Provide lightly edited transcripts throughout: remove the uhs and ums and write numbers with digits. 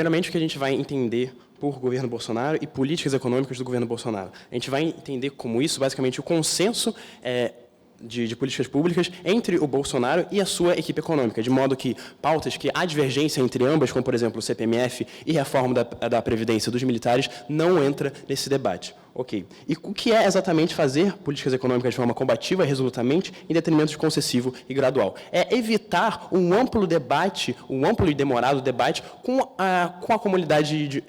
primeiramente, o que a gente vai entender por governo Bolsonaro e políticas econômicas do governo Bolsonaro. A gente vai entender como isso, basicamente, o consenso de políticas públicas entre o Bolsonaro e a sua equipe econômica, de modo que pautas que há divergência entre ambas, como, por exemplo, o CPMF e reforma da Previdência dos militares, não entra nesse debate. Ok. E o que é exatamente fazer políticas econômicas de forma combativa, resolutamente, em detrimento de concessivo e gradual? É evitar um amplo debate, um amplo e demorado debate com a comunidade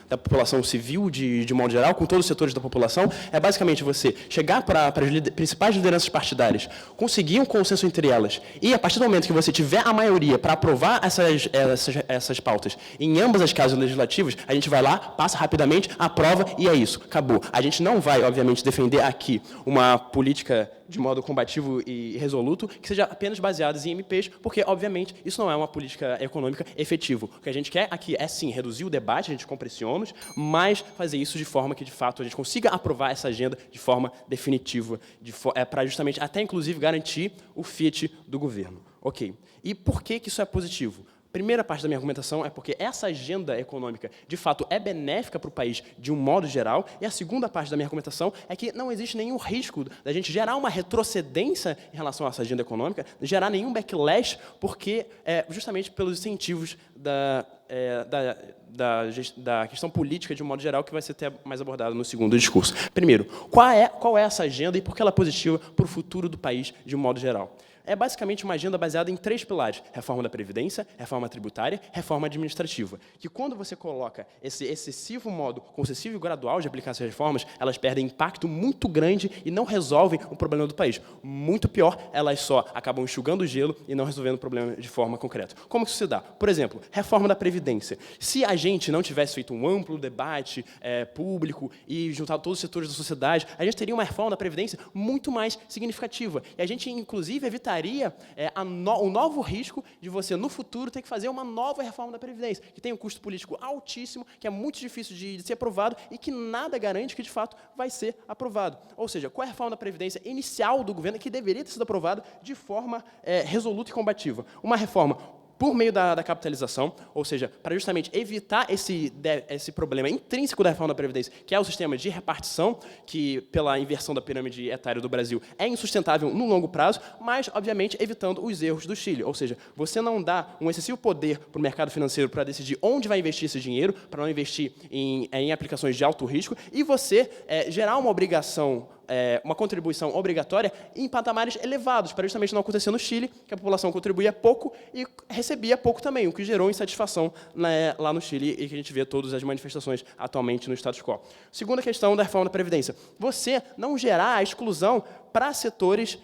da população civil, de modo geral, com todos os setores da população. É basicamente você chegar para as principais lideranças partidárias, conseguir um consenso entre elas, e a partir do momento que você tiver a maioria para aprovar essas pautas em ambas as casas legislativas, a gente vai lá, passa rapidamente, aprova, e é isso, acabou. A gente não vai, obviamente, defender aqui uma política de modo combativo e resoluto que seja apenas baseada em MPs, porque, obviamente, isso não é uma política econômica efetiva. O que a gente quer aqui é, sim, reduzir o debate, a gente compressiona, mas fazer isso de forma que, de fato, a gente consiga aprovar essa agenda de forma definitiva, para justamente, até, inclusive, garantir o fiat do governo. Ok. E por que isso é positivo? Primeira parte da minha argumentação é porque essa agenda econômica, de fato, é benéfica para o país de um modo geral, e a segunda parte da minha argumentação é que não existe nenhum risco da gente gerar uma retrocedência em relação a essa agenda econômica, gerar nenhum backlash, porque justamente pelos incentivos da questão política, de um modo geral, que vai ser até mais abordado no segundo discurso. Primeiro, qual é essa agenda e por que ela é positiva para o futuro do país, de um modo geral? É basicamente uma agenda baseada em 3 pilares: reforma da Previdência, reforma tributária, reforma administrativa. Que quando você coloca esse excessivo modo concessivo e gradual de aplicar essas reformas, elas perdem impacto muito grande e não resolvem o problema do país. Muito pior, elas só acabam enxugando o gelo e não resolvendo o problema de forma concreta. Como que isso se dá? Por exemplo, reforma da Previdência. Se a gente não tivesse feito um amplo debate público e juntado todos os setores da sociedade, a gente teria uma reforma da Previdência muito mais significativa. E a gente, inclusive, evitaria o novo risco de você, no futuro, ter que fazer uma nova reforma da Previdência, que tem um custo político altíssimo, que é muito difícil de ser aprovado e que nada garante que, de fato, vai ser aprovado. Ou seja, qual é a reforma da Previdência inicial do governo que deveria ter sido aprovada de forma resoluta e combativa? Uma reforma por meio da capitalização, ou seja, para justamente evitar esse problema intrínseco da reforma da Previdência, que é o sistema de repartição, que, pela inversão da pirâmide etária do Brasil, é insustentável no longo prazo, mas, obviamente, evitando os erros do Chile. Ou seja, você não dá um excessivo poder para o mercado financeiro para decidir onde vai investir esse dinheiro, para não investir em aplicações de alto risco, e você gerar uma obrigação, uma contribuição obrigatória em patamares elevados, para justamente não acontecer no Chile, que a população contribuía pouco e recebia pouco também, o que gerou insatisfação lá no Chile e que a gente vê todas as manifestações atualmente no status quo. Segunda questão da reforma da Previdência: você não gerar a exclusão para setores,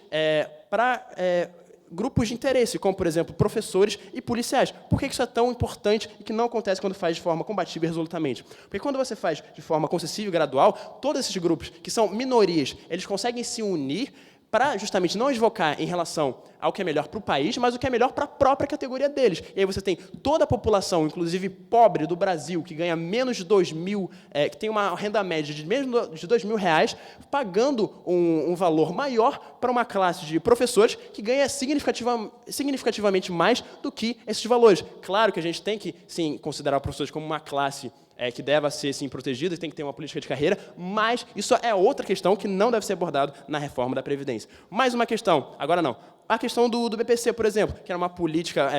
grupos de interesse, como, por exemplo, professores e policiais. Por que isso é tão importante e que não acontece quando faz de forma combativa e resolutamente? Porque quando você faz de forma concessiva e gradual, todos esses grupos, que são minorias, eles conseguem se unir para justamente não esvocar em relação ao que é melhor para o país, mas o que é melhor para a própria categoria deles. E aí você tem toda a população, inclusive pobre, do Brasil, que ganha menos de 2 mil, que tem uma renda média de menos de 2 mil reais, pagando um valor maior para uma classe de professores que ganha significativamente mais do que esses valores. Claro que a gente tem que, sim, considerar professores como uma classe que deva ser, sim, protegida, tem que ter uma política de carreira, mas isso é outra questão que não deve ser abordado na reforma da Previdência. Mais uma questão, agora não, a questão do BPC, por exemplo, que era uma política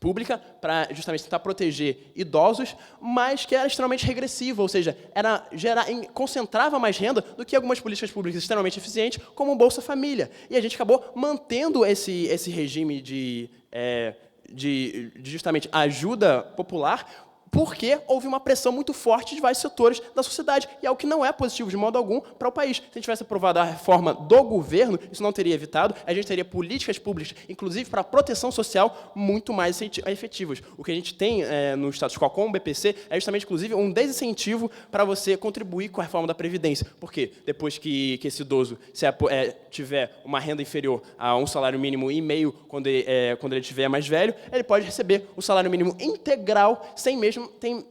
pública para justamente tentar proteger idosos, mas que era extremamente regressiva, ou seja, concentrava mais renda do que algumas políticas públicas extremamente eficientes, como o Bolsa Família. E a gente acabou mantendo esse regime de justamente ajuda popular, porque houve uma pressão muito forte de vários setores da sociedade, e é o que não é positivo de modo algum para o país. Se a gente tivesse aprovado a reforma do governo, isso não teria evitado, a gente teria políticas públicas, inclusive para a proteção social, muito mais efetivas. O que a gente tem no status quo com o BPC é justamente, inclusive, um desincentivo para você contribuir com a reforma da Previdência. Por quê? Depois que esse idoso tiver uma renda inferior a um salário mínimo e meio, quando ele tiver mais velho, ele pode receber o salário mínimo integral, sem mesmo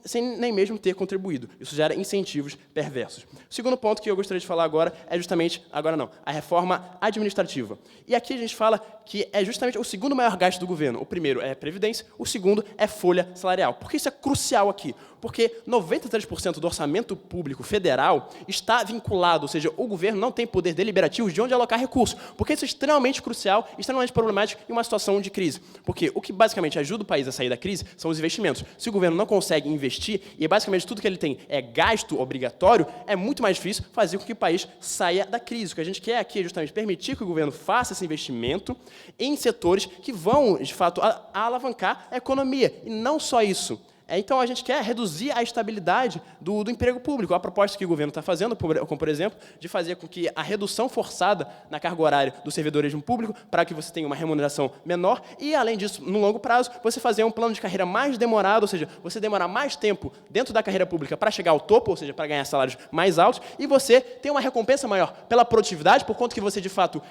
sem nem mesmo ter contribuído. Isso gera incentivos perversos. O segundo ponto que eu gostaria de falar agora é justamente, a reforma administrativa. E aqui a gente fala que é justamente o segundo maior gasto do governo. O primeiro é previdência, o segundo é folha salarial. Por que isso é crucial aqui? Porque 93% do orçamento público federal está vinculado, ou seja, o governo não tem poder deliberativo de onde alocar recursos, porque isso é extremamente crucial, extremamente problemático em uma situação de crise. Porque o que basicamente ajuda o país a sair da crise são os investimentos. Se o governo não consegue investir, e basicamente tudo que ele tem é gasto obrigatório, é muito mais difícil fazer com que o país saia da crise. O que a gente quer aqui é justamente permitir que o governo faça esse investimento em setores que vão, de fato, alavancar a economia. E não só isso. Então, a gente quer reduzir a estabilidade do emprego público. A proposta que o governo está fazendo, como, por exemplo, de fazer com que a redução forçada na carga horária do servidores público, para que você tenha uma remuneração menor, e, além disso, no longo prazo, você fazer um plano de carreira mais demorado, ou seja, você demorar mais tempo dentro da carreira pública para chegar ao topo, ou seja, para ganhar salários mais altos, e você ter uma recompensa maior pela produtividade, por conta que você, de fato,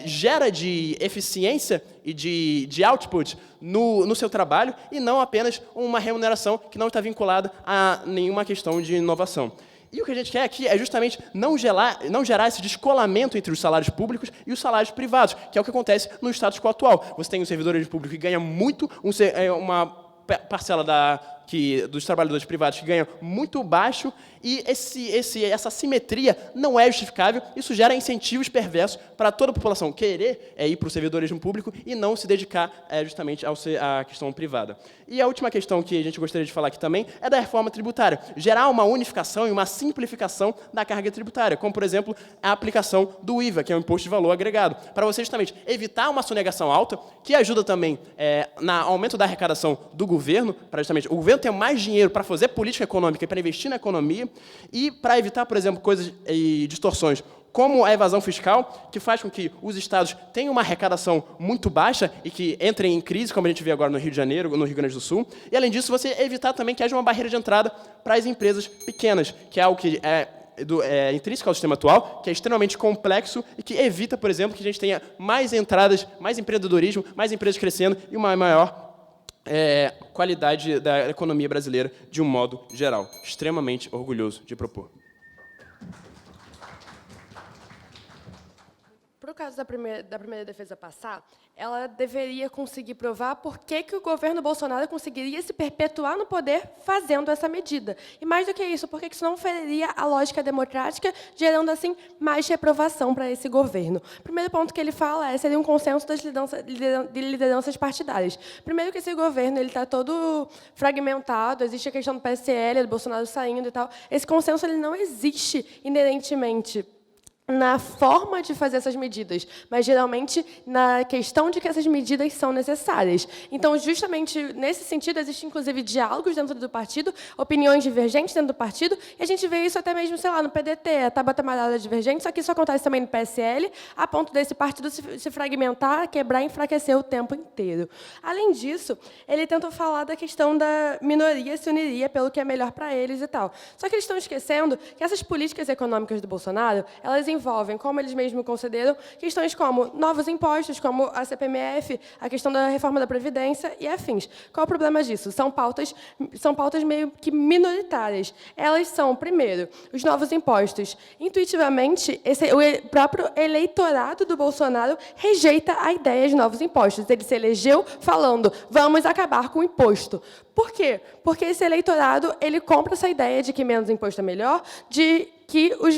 gera de eficiência e de output no seu trabalho, e não apenas uma remuneração que não está vinculada a nenhuma questão de inovação. E o que a gente quer aqui é justamente não gerar esse descolamento entre os salários públicos e os salários privados, que é o que acontece no status quo atual. Você tem um servidor público que ganha muito, uma parcela dos trabalhadores privados que ganha muito baixo, e essa simetria não é justificável. Isso gera incentivos perversos para toda a população querer ir para o servidores público e não se dedicar justamente à questão privada. E a última questão que a gente gostaria de falar aqui também é da reforma tributária. Gerar uma unificação e uma simplificação da carga tributária, como, por exemplo, a aplicação do IVA, que é o Imposto de Valor Agregado, para você justamente evitar uma sonegação alta, que ajuda também no aumento da arrecadação do governo, para justamente o governo ter mais dinheiro para fazer política econômica e para investir na economia, e para evitar, por exemplo, coisas e distorções, como a evasão fiscal, que faz com que os estados tenham uma arrecadação muito baixa e que entrem em crise, como a gente vê agora no Rio de Janeiro, no Rio Grande do Sul. E, além disso, você evitar também que haja uma barreira de entrada para as empresas pequenas, que é algo que é intrínseco ao sistema atual, que é extremamente complexo e que evita, por exemplo, que a gente tenha mais entradas, mais empreendedorismo, mais empresas crescendo e uma maior qualidade da economia brasileira de um modo geral. Extremamente orgulhoso de propor. Para o caso da primeira defesa passar, ela deveria conseguir provar por que o governo Bolsonaro conseguiria se perpetuar no poder fazendo essa medida. E, mais do que isso, por que isso não feriria a lógica democrática, gerando, assim, mais reprovação para esse governo. O primeiro ponto que ele fala seria um consenso das lideranças partidárias. Primeiro que esse governo está todo fragmentado, existe a questão do PSL, do Bolsonaro saindo e tal. Esse consenso ele não existe inerentemente na forma de fazer essas medidas, mas, geralmente, na questão de que essas medidas são necessárias. Então, justamente nesse sentido, existem, inclusive, diálogos dentro do partido, opiniões divergentes dentro do partido, e a gente vê isso até mesmo, sei lá, no PDT, a Tabata Amaral divergente, só que isso acontece também no PSL, a ponto desse partido se fragmentar, quebrar e enfraquecer o tempo inteiro. Além disso, ele tenta falar da questão da minoria se uniria pelo que é melhor para eles e tal. Só que eles estão esquecendo que essas políticas econômicas do Bolsonaro, elas envolvem, como eles mesmos consideram, questões como novos impostos, como a CPMF, a questão da reforma da Previdência e afins. Qual o problema disso? São pautas meio que minoritárias. Elas são, primeiro, os novos impostos. Intuitivamente, o próprio eleitorado do Bolsonaro rejeita a ideia de novos impostos. Ele se elegeu falando, vamos acabar com o imposto. Por quê? Porque esse eleitorado ele compra essa ideia de que menos imposto é melhor, de que os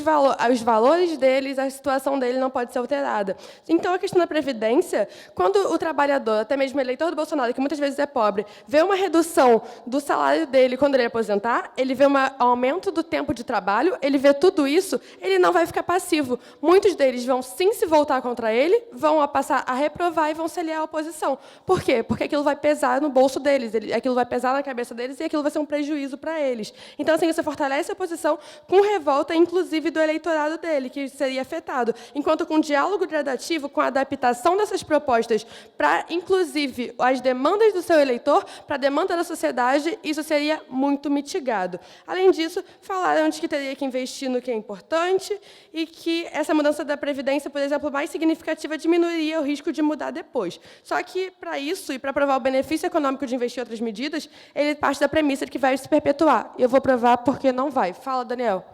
valores deles, a situação dele não pode ser alterada. Então, a questão da Previdência, quando o trabalhador, até mesmo o eleitor do Bolsonaro, que muitas vezes é pobre, vê uma redução do salário dele quando ele aposentar, ele vê um aumento do tempo de trabalho, ele vê tudo isso, ele não vai ficar passivo. Muitos deles vão, sim, se voltar contra ele, vão passar a reprovar e vão se aliar à oposição. Por quê? Porque aquilo vai pesar no bolso deles, aquilo vai pesar na cabeça deles e aquilo vai ser um prejuízo para eles. Então, assim, você fortalece a oposição com revolta inclusive, do eleitorado dele, que seria afetado. Enquanto com diálogo gradativo, com a adaptação dessas propostas para, inclusive, as demandas do seu eleitor, para a demanda da sociedade, isso seria muito mitigado. Além disso, falaram de que teria que investir no que é importante e que essa mudança da Previdência, por exemplo, mais significativa, diminuiria o risco de mudar depois. Só que, para isso, e para provar o benefício econômico de investir em outras medidas, ele parte da premissa de que vai se perpetuar. Eu vou provar porque não vai. Fala, Daniel.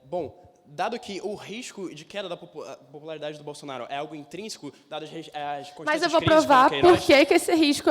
Bom, dado que o risco de queda da popularidade do Bolsonaro é algo intrínseco, dadas as constantes Mas eu vou crises provar com Queiroz, por que esse risco,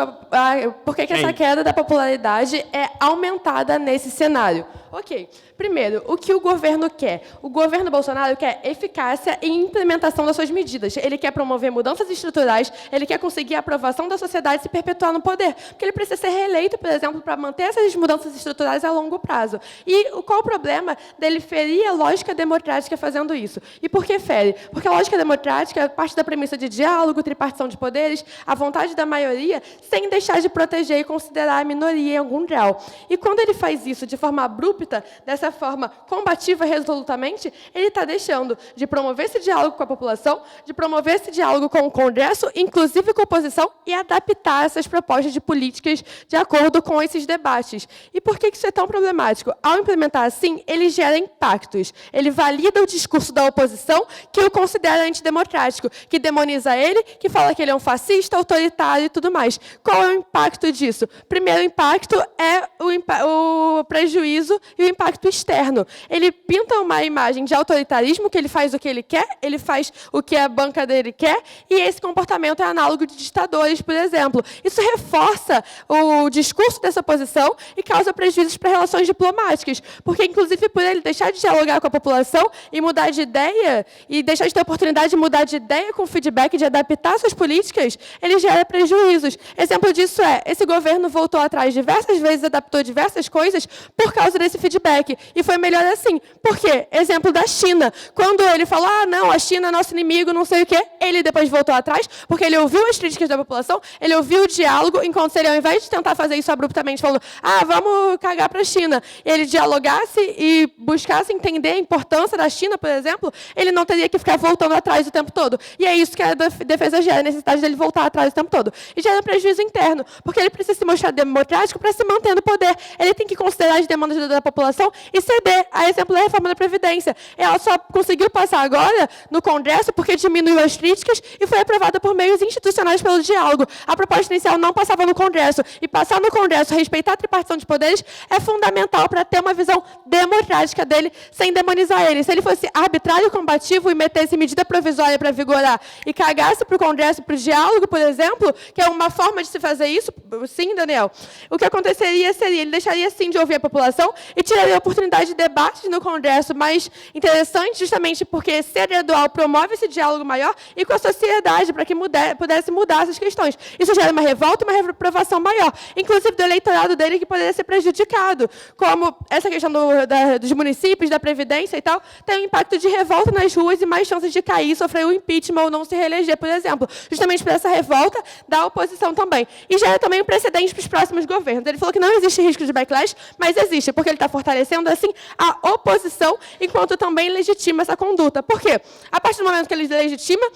por que essa queda da popularidade é aumentada nesse cenário. Ok. Primeiro, o que o governo quer? O governo Bolsonaro quer eficácia e implementação das suas medidas. Ele quer promover mudanças estruturais, ele quer conseguir a aprovação da sociedade e se perpetuar no poder. Porque ele precisa ser reeleito, por exemplo, para manter essas mudanças estruturais a longo prazo. E qual o problema dele ferir a lógica democrática fazendo isso? E por que fere? Porque a lógica democrática parte da premissa de diálogo, tripartição de poderes, a vontade da maioria, sem deixar de proteger e considerar a minoria em algum grau. E quando ele faz isso de forma abrupta, dessa forma combativa resolutamente, ele está deixando de promover esse diálogo com a população, de promover esse diálogo com o Congresso, inclusive com a oposição, e adaptar essas propostas de políticas de acordo com esses debates. E por que isso é tão problemático? Ao implementar assim, ele gera impactos. Ele valida o discurso da oposição, que o considera antidemocrático, que demoniza ele, que fala que ele é um fascista, autoritário e tudo mais. Qual é o impacto disso? Primeiro impacto é o prejuízo e o impacto externo. Ele pinta uma imagem de autoritarismo, que ele faz o que ele quer, ele faz o que a banca dele quer, e esse comportamento é análogo de ditadores, por exemplo. Isso reforça o discurso dessa oposição e causa prejuízos para relações diplomáticas, porque, inclusive, por ele deixar de dialogar com a população e mudar de ideia, e deixar de ter oportunidade de mudar de ideia com feedback, de adaptar suas políticas, ele gera prejuízos. Exemplo disso é, esse governo voltou atrás diversas vezes, adaptou diversas coisas por causa desse feedback. E foi melhor assim. Por quê? Exemplo da China. Quando ele falou, não, a China é nosso inimigo, não sei o quê, ele depois voltou atrás, porque ele ouviu as críticas da população, ele ouviu o diálogo, enquanto ele, ao invés de tentar fazer isso abruptamente, falou, vamos cagar para a China, e ele dialogasse e buscasse entender a importância da China, por exemplo, ele não teria que ficar voltando atrás o tempo todo. E é isso que a defesa gera, a necessidade dele voltar atrás o tempo todo. E gera prejuízo interno, porque ele precisa se mostrar democrático para se manter no poder. Ele tem que considerar as demandas da população e ceder. A exemplo da reforma da Previdência. Ela só conseguiu passar agora no Congresso porque diminuiu as críticas e foi aprovada por meios institucionais pelo diálogo. A proposta inicial não passava no Congresso. E passar no Congresso, respeitar a tripartição de poderes, é fundamental para ter uma visão democrática dele, sem demonizar ele. Se ele fosse arbitrário e combativo e metesse medida provisória para vigorar e cagasse para o Congresso, para o diálogo, por exemplo, que é uma forma de se fazer isso, sim, Daniel, o que aconteceria seria, ele deixaria sim de ouvir a população e tiraria a oportunidade de debates no Congresso mais interessante, justamente porque ser gradual promove esse diálogo maior e com a sociedade, para que pudesse mudar essas questões. Isso gera uma revolta e uma reprovação maior, inclusive do eleitorado dele, que poderia ser prejudicado, como essa questão dos municípios, da Previdência e tal, tem um impacto de revolta nas ruas e mais chances de cair, sofrer o impeachment ou não se reeleger, por exemplo, justamente por essa revolta da oposição também. E gera também um precedente para os próximos governos. Ele falou que não existe risco de backlash, mas existe, porque ele está fortalecendo, assim, a oposição, enquanto também legitima essa conduta. Por quê? A partir do momento que ele legitima,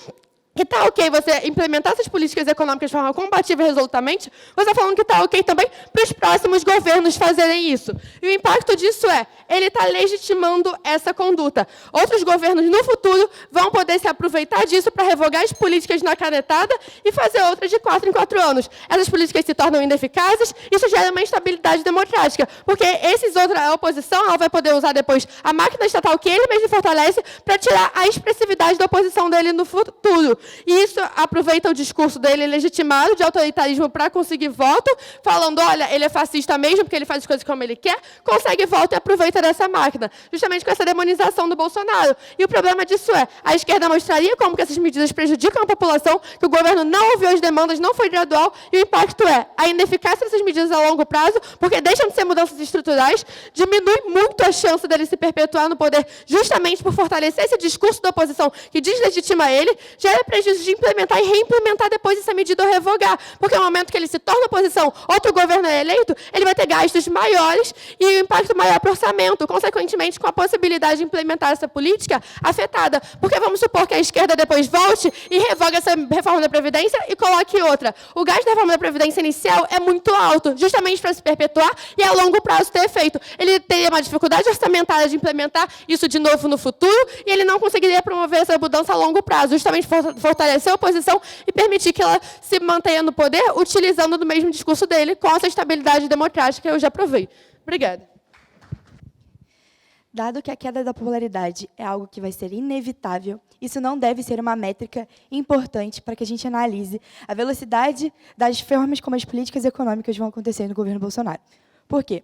que está ok você implementar essas políticas econômicas de forma combativa e resolutamente, você está falando que está ok também para os próximos governos fazerem isso. E o impacto disso ele está legitimando essa conduta. Outros governos, no futuro, vão poder se aproveitar disso para revogar as políticas na canetada e fazer outras de 4 em 4 anos. Essas políticas se tornam ineficazes, isso gera uma instabilidade democrática, porque a oposição ela vai poder usar depois a máquina estatal que ele mesmo fortalece para tirar a expressividade da oposição dele no futuro. E isso aproveita o discurso dele legitimado de autoritarismo para conseguir voto, falando, olha, ele é fascista mesmo, porque ele faz as coisas como ele quer, consegue voto e aproveita dessa máquina, justamente com essa demonização do Bolsonaro. E o problema disso a esquerda mostraria como que essas medidas prejudicam a população, que o governo não ouviu as demandas, não foi gradual, e o impacto a ineficácia dessas medidas a longo prazo, porque deixam de ser mudanças estruturais, diminui muito a chance dele se perpetuar no poder, justamente por fortalecer esse discurso da oposição que deslegitima ele, gera prejuízo de implementar e reimplementar depois essa medida ou revogar. Porque no momento que ele se torna oposição, outro governo é eleito, ele vai ter gastos maiores e um impacto maior para o orçamento, consequentemente com a possibilidade de implementar essa política afetada. Porque vamos supor que a esquerda depois volte e revogue essa reforma da Previdência e coloque outra. O gasto da reforma da Previdência inicial é muito alto, justamente para se perpetuar e a longo prazo ter efeito. Ele teria uma dificuldade orçamentária de implementar isso de novo no futuro e ele não conseguiria promover essa mudança a longo prazo, justamente fortalecer a oposição e permitir que ela se mantenha no poder, utilizando do mesmo discurso dele, com essa estabilidade democrática que eu já provei. Obrigada. Dado que a queda da popularidade é algo que vai ser inevitável, isso não deve ser uma métrica importante para que a gente analise a velocidade das formas como as políticas econômicas vão acontecer no governo Bolsonaro. Por quê?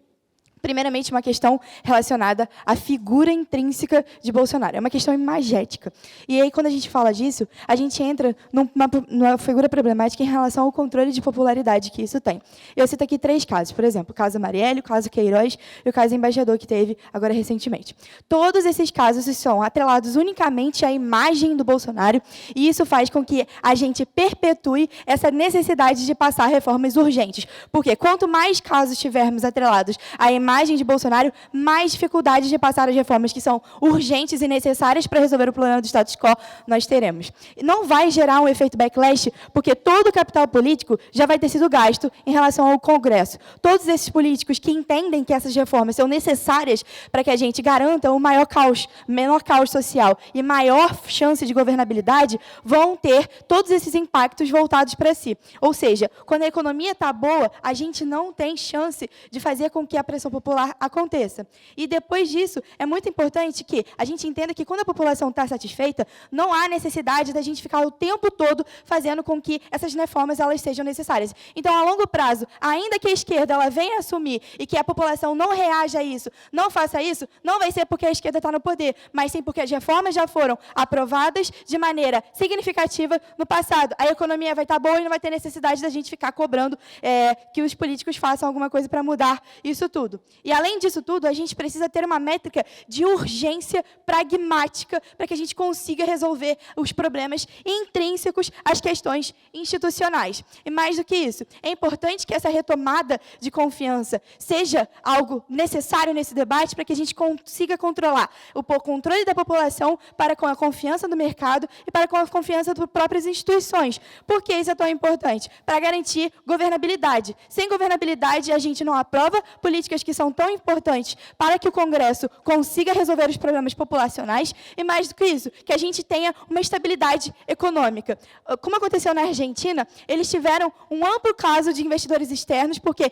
Primeiramente, uma questão relacionada à figura intrínseca de Bolsonaro. É uma questão imagética. E aí, quando a gente fala disso, a gente entra numa figura problemática em relação ao controle de popularidade que isso tem. Eu cito aqui 3 casos. Por exemplo, o caso Marielle, o caso Queiroz e o caso Embaixador, que teve agora recentemente. Todos esses casos são atrelados unicamente à imagem do Bolsonaro, e isso faz com que a gente perpetue essa necessidade de passar reformas urgentes. Porque quanto mais casos tivermos atrelados à imagem de Bolsonaro, mais dificuldades de passar as reformas que são urgentes e necessárias para resolver o problema do status quo nós teremos. Não vai gerar um efeito backlash, porque todo o capital político já vai ter sido gasto em relação ao Congresso. Todos esses políticos que entendem que essas reformas são necessárias para que a gente garanta o menor caos social e maior chance de governabilidade, vão ter todos esses impactos voltados para si. Ou seja, quando a economia está boa, a gente não tem chance de fazer com que a pressão popular aconteça. E depois disso, é muito importante que a gente entenda que quando a população está satisfeita, não há necessidade da gente ficar o tempo todo fazendo com que essas reformas elas sejam necessárias. Então, a longo prazo, ainda que a esquerda ela venha assumir e que a população não reaja a isso, não faça isso, não vai ser porque a esquerda está no poder, mas sim porque as reformas já foram aprovadas de maneira significativa no passado. A economia vai estar boa e não vai ter necessidade da gente ficar cobrando que os políticos façam alguma coisa para mudar isso tudo. E, além disso tudo, a gente precisa ter uma métrica de urgência pragmática para que a gente consiga resolver os problemas intrínsecos às questões institucionais. E, mais do que isso, é importante que essa retomada de confiança seja algo necessário nesse debate para que a gente consiga controlar o controle da população para com a confiança do mercado e para com a confiança das próprias instituições. Por que isso é tão importante? Para garantir governabilidade. Sem governabilidade, a gente não aprova políticas que são tão importantes para que o Congresso consiga resolver os problemas populacionais e, mais do que isso, que a gente tenha uma estabilidade econômica. Como aconteceu na Argentina, eles tiveram um amplo caso de investidores externos, porque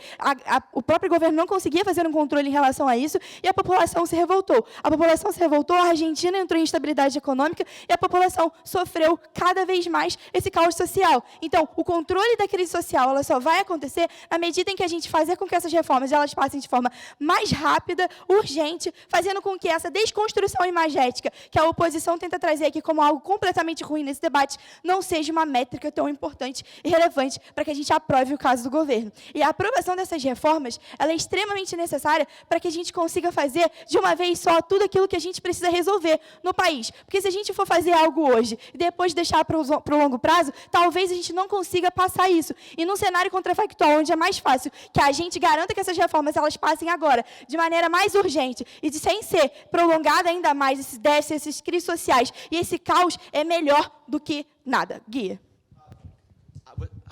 o próprio governo não conseguia fazer um controle em relação a isso e a população se revoltou. A população se revoltou, a Argentina entrou em instabilidade econômica e a população sofreu cada vez mais esse caos social. Então, o controle da crise social ela só vai acontecer na medida em que a gente fazer com que essas reformas elas passem de forma mais rápida, urgente, fazendo com que essa desconstrução imagética que a oposição tenta trazer aqui como algo completamente ruim nesse debate não seja uma métrica tão importante e relevante para que a gente aprove o caso do governo. E a aprovação dessas reformas ela é extremamente necessária para que a gente consiga fazer de uma vez só tudo aquilo que a gente precisa resolver no país. Porque se a gente for fazer algo hoje e depois deixar para o longo prazo, talvez a gente não consiga passar isso. E num cenário contrafactual, onde é mais fácil que a gente garanta que essas reformas elas passem agora, de maneira mais urgente e sem ser prolongada ainda mais esses déficits, essas crises sociais e esse caos, é melhor do que nada. Guia.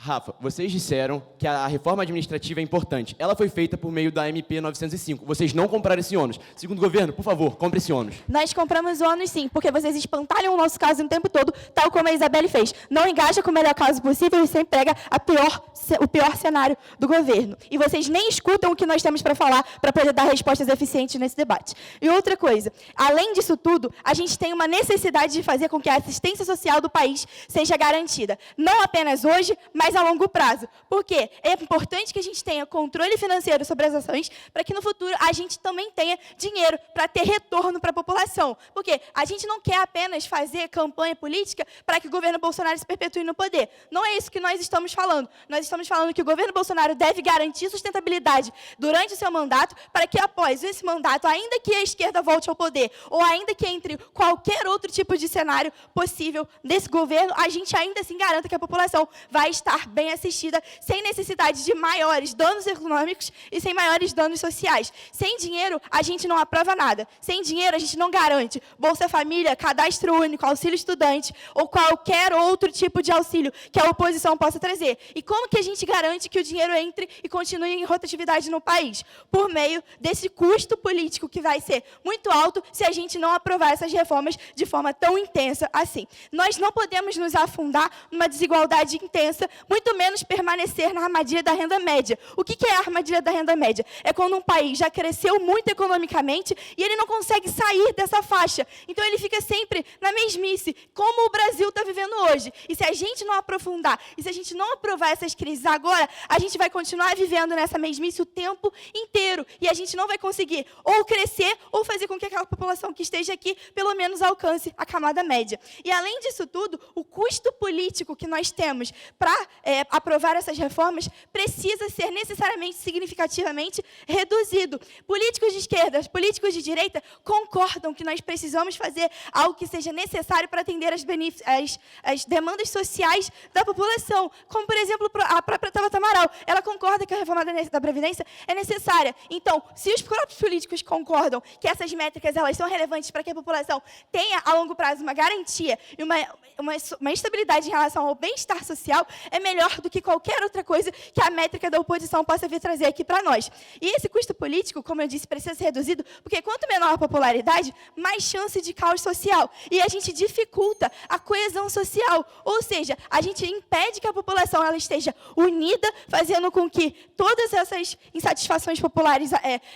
Rafa, vocês disseram que a reforma administrativa é importante. Ela foi feita por meio da MP 905. Vocês não compraram esse ônus. Segundo o governo, por favor, compre esse ônus. Nós compramos o ônus, sim, porque vocês espantalham o nosso caso o tempo todo, tal como a Isabelle fez. Não engaja com o melhor caso possível e sempre pega o pior cenário do governo. E vocês nem escutam o que nós temos para falar para poder dar respostas eficientes nesse debate. E outra coisa, além disso tudo, a gente tem uma necessidade de fazer com que a assistência social do país seja garantida. Não apenas hoje, mas mas a longo prazo. Por quê? É importante que a gente tenha controle financeiro sobre as ações para que no futuro a gente também tenha dinheiro para ter retorno para a população. Porque a gente não quer apenas fazer campanha política para que o governo Bolsonaro se perpetue no poder. Não é isso que nós estamos falando. Nós estamos falando que o governo Bolsonaro deve garantir sustentabilidade durante o seu mandato para que após esse mandato, ainda que a esquerda volte ao poder ou ainda que entre qualquer outro tipo de cenário possível desse governo, a gente ainda assim garanta que a população vai estar bem assistida, sem necessidade de maiores danos econômicos e sem maiores danos sociais. Sem dinheiro, a gente não aprova nada. Sem dinheiro, a gente não garante Bolsa Família, Cadastro Único, Auxílio Estudante ou qualquer outro tipo de auxílio que a oposição possa trazer. E como que a gente garante que o dinheiro entre e continue em rotatividade no país? Por meio desse custo político que vai ser muito alto se a gente não aprovar essas reformas de forma tão intensa assim. Nós não podemos nos afundar numa desigualdade intensa, muito menos permanecer na armadilha da renda média. O que é a armadilha da renda média? É quando um país já cresceu muito economicamente e ele não consegue sair dessa faixa. Então, ele fica sempre na mesmice, como o Brasil está vivendo hoje. E se a gente não aprofundar, e se a gente não aprovar essas crises agora, a gente vai continuar vivendo nessa mesmice o tempo inteiro. E a gente não vai conseguir ou crescer ou fazer com que aquela população que esteja aqui, pelo menos, alcance a camada média. E, além disso tudo, o custo político que nós temos para aprovar essas reformas precisa ser necessariamente, significativamente reduzido. Políticos de esquerda, políticos de direita concordam que nós precisamos fazer algo que seja necessário para atender as demandas sociais da população, como, por exemplo, a própria Tabata Amaral. Ela concorda que a reforma da Previdência é necessária. Então, se os próprios políticos concordam que essas métricas elas são relevantes para que a população tenha, a longo prazo, uma garantia e uma estabilidade em relação ao bem-estar social, é melhor do que qualquer outra coisa que a métrica da oposição possa vir trazer aqui para nós. E esse custo político, como eu disse, precisa ser reduzido, porque quanto menor a popularidade, mais chance de caos social. E a gente dificulta a coesão social. Ou seja, a gente impede que a população ela esteja unida, fazendo com que todas essas insatisfações populares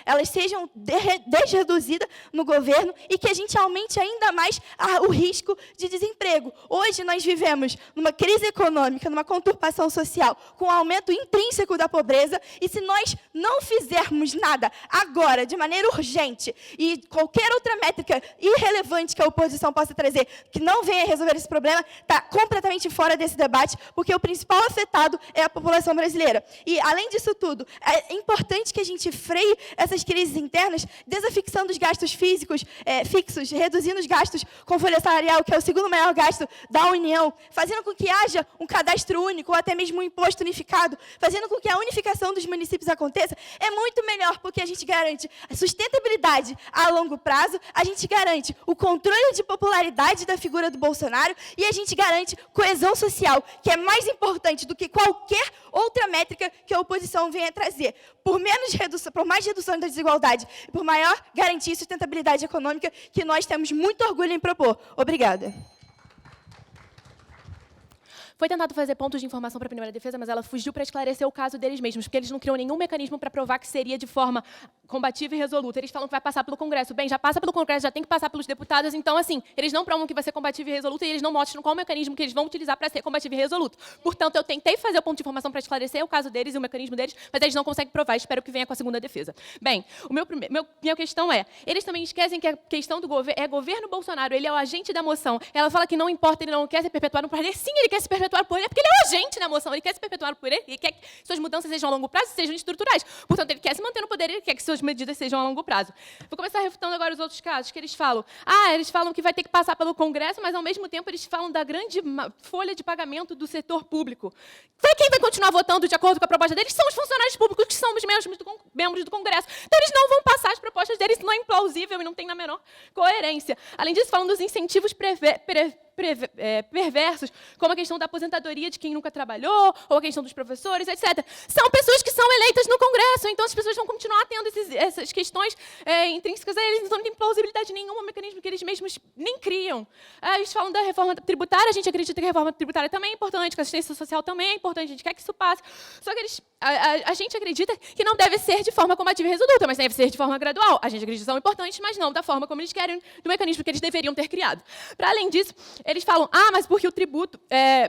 elas sejam desreduzidas no governo e que a gente aumente ainda mais o risco de desemprego. Hoje nós vivemos numa crise econômica, numa conturbação social, com um aumento intrínseco da pobreza, e se nós não fizermos nada agora, de maneira urgente, e qualquer outra métrica irrelevante que a oposição possa trazer, que não venha resolver esse problema, está completamente fora desse debate, porque o principal afetado é a população brasileira. E, além disso tudo, é importante que a gente freie essas crises internas, desafixando os gastos físicos, fixos, reduzindo os gastos com folha salarial, que é o segundo maior gasto da União, fazendo com que haja um cadastro único, ou até mesmo um imposto unificado, fazendo com que a unificação dos municípios aconteça, é muito melhor, porque a gente garante a sustentabilidade a longo prazo, a gente garante o controle de popularidade da figura do Bolsonaro e a gente garante coesão social, que é mais importante do que qualquer outra métrica que a oposição venha trazer. Por mais redução da desigualdade, por maior garantia e sustentabilidade econômica que nós temos muito orgulho em propor. Obrigada. Foi tentado fazer pontos de informação para a primeira defesa, mas ela fugiu para esclarecer o caso deles mesmos, porque eles não criam nenhum mecanismo para provar que seria de forma combativa e resoluta. Eles falam que vai passar pelo Congresso. Bem, já passa pelo Congresso, já tem que passar pelos deputados. Então, assim, eles não provam que vai ser combativo e resoluto e eles não mostram qual mecanismo que eles vão utilizar para ser combativo e resoluto. Portanto, eu tentei fazer o ponto de informação para esclarecer o caso deles e o mecanismo deles, mas eles não conseguem provar. Espero que venha com a segunda defesa. Bem, minha questão é, eles também esquecem que a questão do governo Bolsonaro, ele é o agente da moção. Ela fala que não importa, ele não quer se perpetuar no poder. Sim, ele quer se perpetuar por ele, porque ele é o agente na moção, ele quer se perpetuar por ele quer que suas mudanças sejam a longo prazo e sejam estruturais. Portanto, ele quer se manter no poder e ele quer que suas medidas sejam a longo prazo. Vou começar refutando agora os outros casos que eles falam. Eles falam que vai ter que passar pelo Congresso, mas, ao mesmo tempo, eles falam da grande folha de pagamento do setor público. Quem vai continuar votando de acordo com a proposta deles são os funcionários públicos, que são os membros do Congresso. Então, eles não vão passar as propostas deles, isso não é implausível e não tem na menor coerência. Além disso, falam dos incentivos perversos, como a questão da aposentadoria de quem nunca trabalhou, ou a questão dos professores, etc. São pessoas que são eleitas no Congresso, então as pessoas vão continuar tendo essas questões intrínsecas a eles, então não tem plausibilidade nenhuma, um mecanismo que eles mesmos nem criam. Eles falam da reforma tributária, a gente acredita que a reforma tributária também é importante, que a assistência social também é importante, a gente quer que isso passe, só que a gente acredita que não deve ser de forma combativa e resoluta, mas deve ser de forma gradual. A gente acredita que são importantes, mas não da forma como eles querem, do mecanismo que eles deveriam ter criado. Para além disso, Eles falam, mas porque o tributo,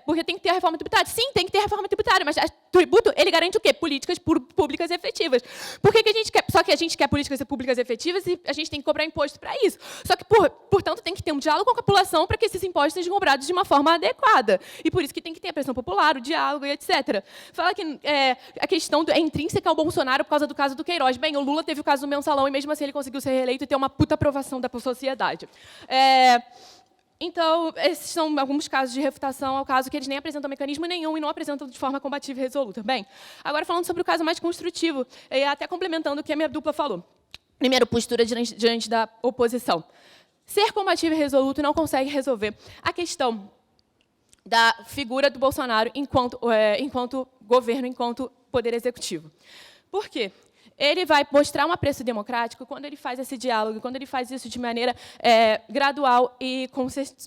porque tem que ter a reforma tributária. Sim, tem que ter a reforma tributária, mas o tributo, ele garante o quê? Políticas públicas efetivas. Por que a gente quer? Só que a gente quer políticas públicas efetivas e a gente tem que cobrar imposto para isso. Só que, portanto, tem que ter um diálogo com a população para que esses impostos sejam cobrados de uma forma adequada. E por isso que tem que ter a pressão popular, o diálogo e etc. Fala que a questão é intrínseca ao Bolsonaro por causa do caso do Queiroz. Bem, o Lula teve o caso do mensalão e mesmo assim ele conseguiu ser reeleito e ter uma puta aprovação da sociedade. Então, esses são alguns casos de refutação ao caso que eles nem apresentam mecanismo nenhum e não apresentam de forma combativa e resoluta. Bem, agora falando sobre o caso mais construtivo, e até complementando o que a minha dupla falou. Primeiro, postura diante da oposição. Ser combativo e resoluto não consegue resolver a questão da figura do Bolsonaro enquanto governo, enquanto poder executivo. Por quê? Ele vai mostrar um apreço democrático quando ele faz esse diálogo, quando ele faz isso de maneira gradual e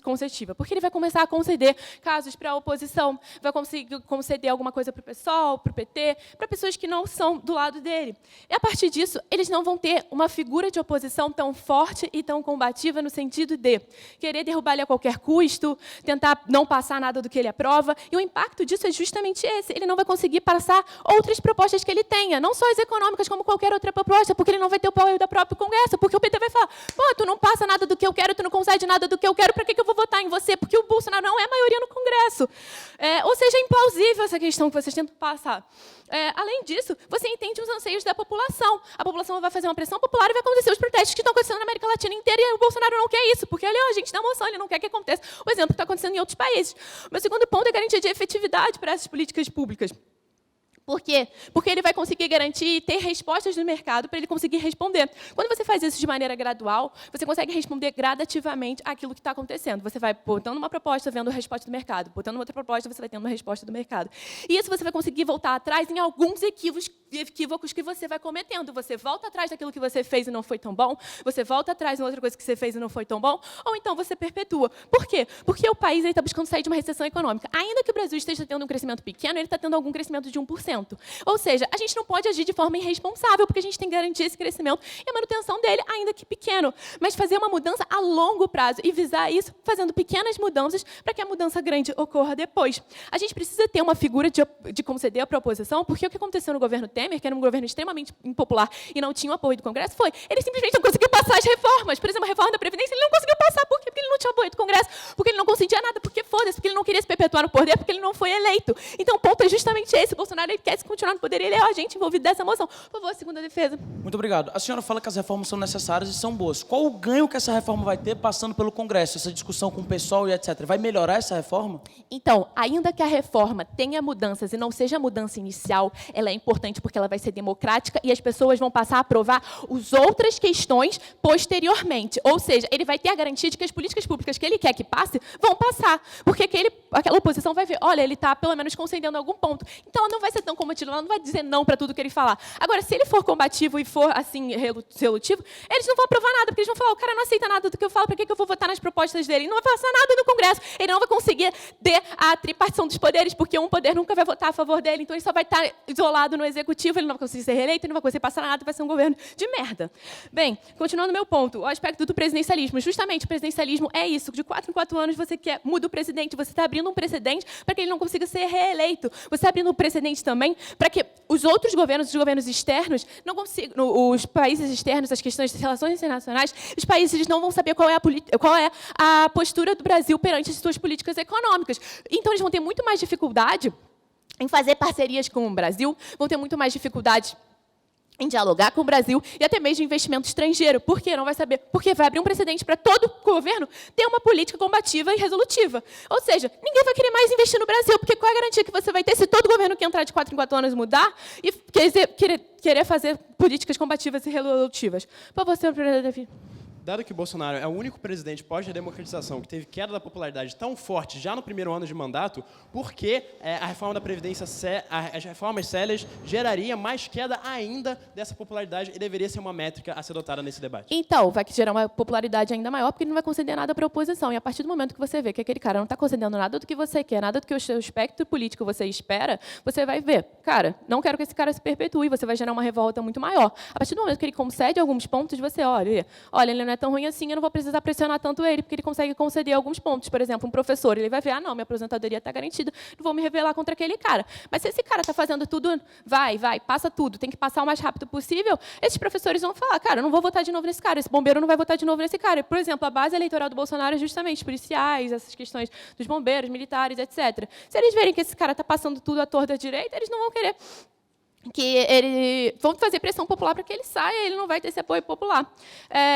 concessiva. Porque ele vai começar a conceder casos para a oposição, vai conseguir conceder alguma coisa para o PSOL, para o PT, para pessoas que não são do lado dele. E, a partir disso, eles não vão ter uma figura de oposição tão forte e tão combativa no sentido de querer derrubar ele a qualquer custo, tentar não passar nada do que ele aprova. E o impacto disso é justamente esse. Ele não vai conseguir passar outras propostas que ele tenha, não só as econômicas, como qualquer outra proposta, porque ele não vai ter o apoio da própria Congresso, porque o PT vai falar, tu não passa nada do que eu quero, tu não concede nada do que eu quero, para que eu vou votar em você? Porque o Bolsonaro não é maioria no Congresso. Ou seja, é implausível essa questão que vocês tentam passar. Além disso, você entende os anseios da população. A população vai fazer uma pressão popular e vai acontecer os protestos que estão acontecendo na América Latina inteira, e o Bolsonaro não quer isso, porque ele é o agente da moção, ele não quer que aconteça o exemplo que está acontecendo em outros países. O meu segundo ponto é garantia de efetividade para essas políticas públicas. Por quê? Porque ele vai conseguir garantir e ter respostas no mercado para ele conseguir responder. Quando você faz isso de maneira gradual, você consegue responder gradativamente àquilo que está acontecendo. Você vai botando uma proposta, vendo a resposta do mercado. Botando outra proposta, você vai tendo uma resposta do mercado. E isso você vai conseguir voltar atrás em alguns equívocos que você vai cometendo. Você volta atrás daquilo que você fez e não foi tão bom, você volta atrás em outra coisa que você fez e não foi tão bom, ou então você perpetua. Por quê? Porque o país está buscando sair de uma recessão econômica. Ainda que o Brasil esteja tendo um crescimento pequeno, ele está tendo algum crescimento de 1%. Ou seja, a gente não pode agir de forma irresponsável, porque a gente tem que garantir esse crescimento e a manutenção dele, ainda que pequeno. Mas fazer uma mudança a longo prazo e visar isso fazendo pequenas mudanças para que a mudança grande ocorra depois. A gente precisa ter uma figura de conceder para a oposição, porque o que aconteceu no governo Temer, que era um governo extremamente impopular e não tinha o apoio do Congresso, foi ele simplesmente não conseguiu passar as reformas. Por exemplo, a reforma da Previdência, ele não conseguiu passar. Por quê? Porque ele não tinha apoio do Congresso, porque ele não consentia nada, porque foda-se, porque ele não queria se perpetuar no poder, porque ele não foi eleito. Então, o ponto é justamente esse. O Bolsonaro ele quer se continuar no poder, ele é o agente envolvido dessa moção. Por favor, segunda defesa. Muito obrigado. A senhora fala que as reformas são necessárias e são boas. Qual o ganho que essa reforma vai ter passando pelo Congresso? Essa discussão com o pessoal e etc. Vai melhorar essa reforma? Então, ainda que a reforma tenha mudanças e não seja a mudança inicial, ela é importante porque ela vai ser democrática e as pessoas vão passar a aprovar as outras questões posteriormente. Ou seja, ele vai ter a garantia de que as políticas públicas que ele quer que passe vão passar. Porque aquela oposição vai ver, olha, ele está pelo menos concedendo algum ponto. Então, ela não vai ser tão combativa, ela não vai dizer não para tudo que ele falar. Agora, se ele for combativo e for, assim, relutivo, eles não vão aprovar nada, porque eles vão falar, o cara não aceita nada do que eu falo, para que eu vou votar nas propostas dele? Ele não vai passar nada no Congresso, ele não vai conseguir ter a tripartição dos poderes, porque um poder nunca vai votar a favor dele, então ele só vai estar isolado no Executivo, ele não vai conseguir ser reeleito, ele não vai conseguir passar nada, vai ser um governo de merda. Bem, continuando o meu ponto, o aspecto do presidencialismo. Justamente, o presidencialismo é isso, de 4 em 4 anos você muda o presidente, você está abrindo um precedente para que ele não consiga ser reeleito. Você está abrindo um precedente também para que os outros governos, os governos externos, não consigam, os países externos, as questões das relações internacionais, os países eles não vão saber qual é a postura do Brasil perante as suas políticas econômicas. Então, eles vão ter muito mais dificuldade em fazer parcerias com o Brasil, vão ter muito mais dificuldade em dialogar com o Brasil e até mesmo investimento estrangeiro. Por quê? Não vai saber. Porque vai abrir um precedente para todo governo ter uma política combativa e resolutiva. Ou seja, ninguém vai querer mais investir no Brasil, porque qual é a garantia que você vai ter se todo governo que entrar de 4 em 4 anos mudar e querer fazer políticas combativas e resolutivas? Por favor, senhor presidente. Dado que Bolsonaro é o único presidente pós-redemocratização que teve queda da popularidade tão forte já no primeiro ano de mandato, por que a reforma da Previdência, as reformas sérias, geraria mais queda ainda dessa popularidade e deveria ser uma métrica a ser adotada nesse debate? Então, vai gerar uma popularidade ainda maior, porque ele não vai conceder nada para a oposição. E a partir do momento que você vê que aquele cara não está concedendo nada do que você quer, nada do que o seu espectro político você espera, você vai ver, cara, não quero que esse cara se perpetue, você vai gerar uma revolta muito maior. A partir do momento que ele concede alguns pontos, você olha, ele não é é tão ruim assim, eu não vou precisar pressionar tanto ele, porque ele consegue conceder alguns pontos. Por exemplo, um professor, ele vai ver, não, minha aposentadoria está garantida, não vou me revelar contra aquele cara. Mas se esse cara está fazendo tudo, vai, passa tudo, tem que passar o mais rápido possível, esses professores vão falar, cara, eu não vou votar de novo nesse cara, esse bombeiro não vai votar de novo nesse cara. Por exemplo, a base eleitoral do Bolsonaro é justamente policiais, essas questões dos bombeiros, militares, etc. Se eles verem que esse cara está passando tudo à torta à direita, eles não vão querer vão fazer pressão popular para que ele saia, ele não vai ter esse apoio popular.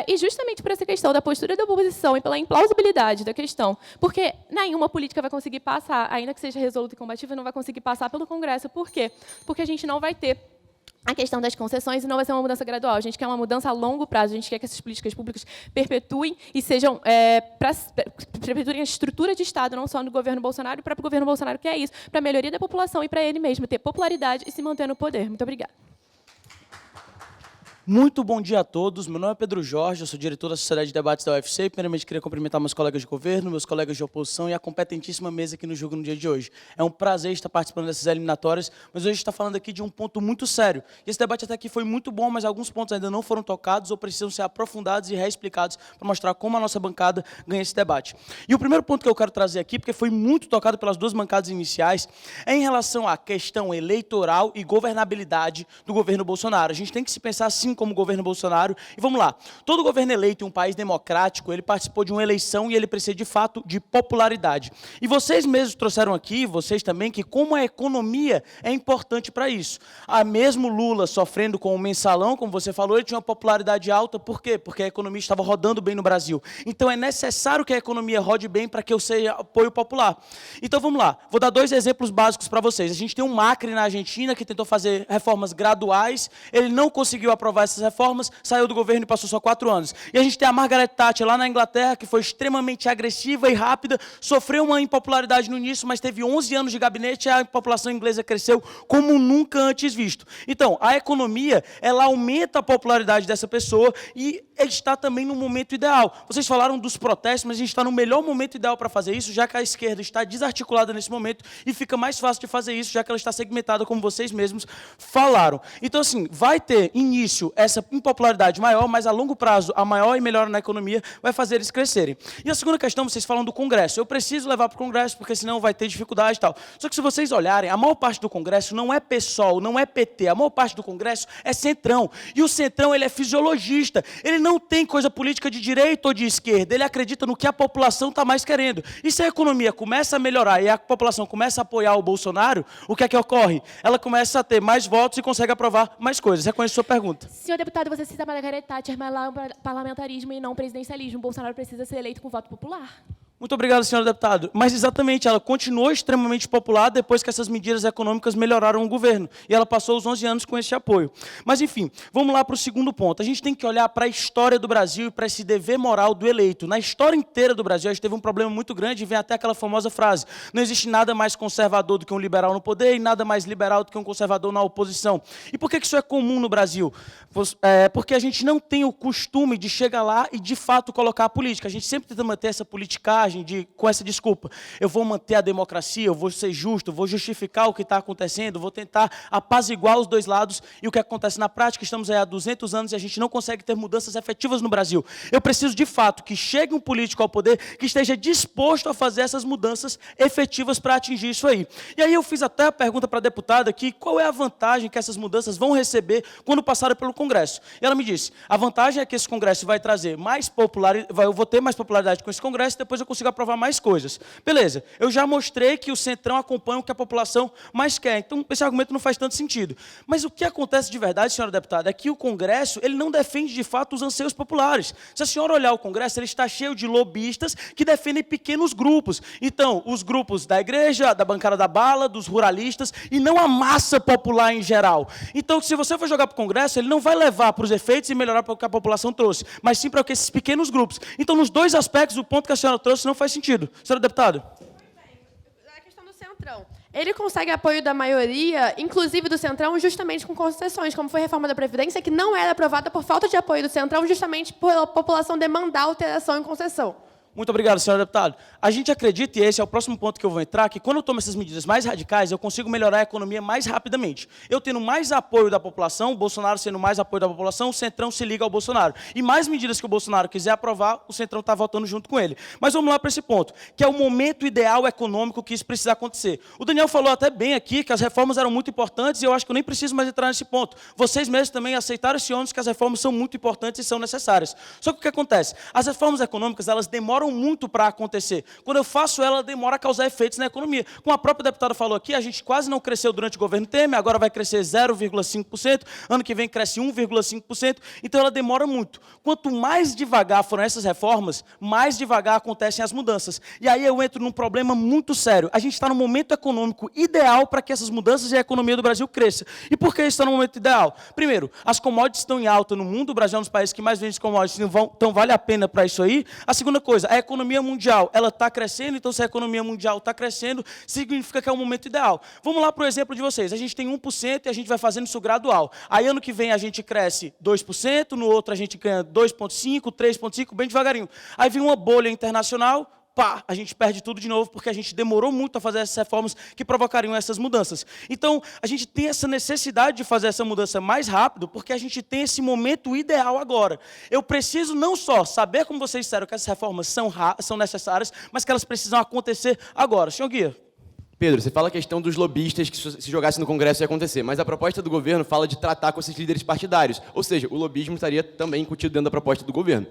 E justamente por essa questão da postura da oposição e pela implausibilidade da questão, porque nenhuma política vai conseguir passar, ainda que seja resoluta e combativa, não vai conseguir passar pelo Congresso. Por quê? Porque a gente não vai ter a questão das concessões e não vai ser uma mudança gradual. A gente quer uma mudança a longo prazo. A gente quer que essas políticas públicas perpetuem e sejam perpetuem a estrutura de Estado, não só no governo Bolsonaro, e o próprio governo Bolsonaro quer isso, para a melhoria da população e para ele mesmo ter popularidade e se manter no poder. Muito obrigada. Muito bom dia a todos. Meu nome é Pedro Jorge, eu sou diretor da Sociedade de Debates da UFC. Primeiramente, queria cumprimentar meus colegas de governo, meus colegas de oposição e a competentíssima mesa que nos julga no dia de hoje. É um prazer estar participando dessas eliminatórias, mas hoje está falando aqui de um ponto muito sério. E esse debate até aqui foi muito bom, mas alguns pontos ainda não foram tocados ou precisam ser aprofundados e reexplicados para mostrar como a nossa bancada ganha esse debate. E o primeiro ponto que eu quero trazer aqui, porque foi muito tocado pelas duas bancadas iniciais, é em relação à questão eleitoral e governabilidade do governo Bolsonaro. A gente tem que se pensar assim como o governo Bolsonaro. E vamos lá, todo governo eleito em um país democrático, ele participou de uma eleição e ele precisa, de fato, de popularidade. E vocês mesmos trouxeram aqui, vocês também, que como a economia é importante para isso. Mesmo Lula sofrendo com o mensalão, como você falou, ele tinha uma popularidade alta. Por quê? Porque a economia estava rodando bem no Brasil. Então é necessário que a economia rode bem para que eu seja apoio popular. Então vamos lá, vou dar dois exemplos básicos para vocês. A gente tem um Macri na Argentina que tentou fazer reformas graduais, ele não conseguiu aprovar essas reformas, saiu do governo e passou só 4 anos. E a gente tem a Margaret Thatcher lá na Inglaterra, que foi extremamente agressiva e rápida, sofreu uma impopularidade no início, mas teve 11 anos de gabinete e a população inglesa cresceu como nunca antes visto. Então, a economia, ela aumenta a popularidade dessa pessoa e ele está também no momento ideal. Vocês falaram dos protestos, mas a gente está no melhor momento ideal para fazer isso, já que a esquerda está desarticulada nesse momento e fica mais fácil de fazer isso, já que ela está segmentada, como vocês mesmos falaram. Então, assim, vai ter início essa impopularidade maior, mas a longo prazo, a maior e melhor na economia vai fazer eles crescerem. E a segunda questão, vocês falam do Congresso. Eu preciso levar para o Congresso, porque senão vai ter dificuldade e tal. Só que se vocês olharem, a maior parte do Congresso não é PSOL, não é PT. A maior parte do Congresso é Centrão. E o Centrão, ele é fisiologista. Ele não tem coisa política de direita ou de esquerda. Ele acredita no que a população está mais querendo. E se a economia começa a melhorar e a população começa a apoiar o Bolsonaro, o que é que ocorre? Ela começa a ter mais votos e consegue aprovar mais coisas. Reconheço a sua pergunta. Senhor deputado, você cita Margaret Thatcher, mas lá é parlamentarismo e não presidencialismo. O Bolsonaro precisa ser eleito com voto popular. Muito obrigado, senhora deputada. Mas, exatamente, ela continuou extremamente popular depois que essas medidas econômicas melhoraram o governo. E ela passou os 11 anos com esse apoio. Mas, enfim, vamos lá para o segundo ponto. A gente tem que olhar para a história do Brasil e para esse dever moral do eleito. Na história inteira do Brasil, a gente teve um problema muito grande e vem até aquela famosa frase: não existe nada mais conservador do que um liberal no poder e nada mais liberal do que um conservador na oposição. E por que isso é comum no Brasil? Porque a gente não tem o costume de chegar lá e, de fato, colocar a política. A gente sempre tenta manter essa politicagem com essa desculpa. Eu vou manter a democracia, eu vou ser justo, vou justificar o que está acontecendo, vou tentar apaziguar os dois lados. E o que acontece na prática? Estamos aí há 200 anos e a gente não consegue ter mudanças efetivas no Brasil. Eu preciso, de fato, que chegue um político ao poder que esteja disposto a fazer essas mudanças efetivas para atingir isso aí. E aí eu fiz até a pergunta para a deputada aqui, qual é a vantagem que essas mudanças vão receber quando passarem pelo Congresso? E ela me disse, a vantagem é que esse Congresso vai trazer mais popularidade, eu vou ter mais popularidade com esse Congresso e depois eu consigo aprovar mais coisas. Beleza, eu já mostrei que o Centrão acompanha o que a população mais quer, então esse argumento não faz tanto sentido. Mas o que acontece de verdade, senhora deputada, é que o Congresso ele não defende de fato os anseios populares. Se a senhora olhar o Congresso, ele está cheio de lobistas que defendem pequenos grupos. Então, os grupos da igreja, da bancada da bala, dos ruralistas, e não a massa popular em geral. Então, se você for jogar para o Congresso, ele não vai levar para os efeitos e melhorar para o que a população trouxe, mas sim para esses pequenos grupos. Então, nos dois aspectos, o ponto que a senhora trouxe não faz sentido. Senhora deputada? A questão do Centrão. Ele consegue apoio da maioria, inclusive do Centrão, justamente com concessões, como foi a reforma da Previdência, que não era aprovada por falta de apoio do Centrão, justamente pela população demandar alteração em concessão. Muito obrigado, senhor deputado. A gente acredita, e esse é o próximo ponto que eu vou entrar, que quando eu tomo essas medidas mais radicais, eu consigo melhorar a economia mais rapidamente. Eu tendo mais apoio da população, o Bolsonaro sendo mais apoio da população, o Centrão se liga ao Bolsonaro. E mais medidas que o Bolsonaro quiser aprovar, o Centrão está votando junto com ele. Mas vamos lá para esse ponto, que é o momento ideal econômico que isso precisa acontecer. O Daniel falou até bem aqui que as reformas eram muito importantes, e eu acho que eu nem preciso mais entrar nesse ponto. Vocês mesmos também aceitaram esse ônus que as reformas são muito importantes e são necessárias. Só que o que acontece? As reformas econômicas, elas demoram muito para acontecer. Quando eu faço ela demora a causar efeitos na economia. Como a própria deputada falou aqui, a gente quase não cresceu durante o governo Temer, agora vai crescer 0,5%, ano que vem cresce 1,5%, então ela demora muito. Quanto mais devagar foram essas reformas, mais devagar acontecem as mudanças. E aí eu entro num problema muito sério. A gente está no momento econômico ideal para que essas mudanças e a economia do Brasil cresça. E por que isso está no momento ideal? Primeiro, as commodities estão em alta no mundo, o Brasil é um dos países que mais vende commodities, então vale a pena para isso aí. A segunda coisa, a economia mundial, ela está crescendo, então se a economia mundial está crescendo, significa que é o momento ideal. Vamos lá para o exemplo de vocês. A gente tem 1% e a gente vai fazendo isso gradual. Aí ano que vem a gente cresce 2%, no outro a gente ganha 2,5%, 3,5%, bem devagarinho. Aí vem uma bolha internacional, pá, a gente perde tudo de novo, porque a gente demorou muito a fazer essas reformas que provocariam essas mudanças. Então, a gente tem essa necessidade de fazer essa mudança mais rápido, porque a gente tem esse momento ideal agora. Eu preciso não só saber, como vocês disseram, que essas reformas são necessárias, mas que elas precisam acontecer agora. Senhor Guia. Pedro, você fala a questão dos lobistas, que se jogasse no Congresso ia acontecer, mas a proposta do governo fala de tratar com esses líderes partidários, ou seja, o lobismo estaria também incutido dentro da proposta do governo.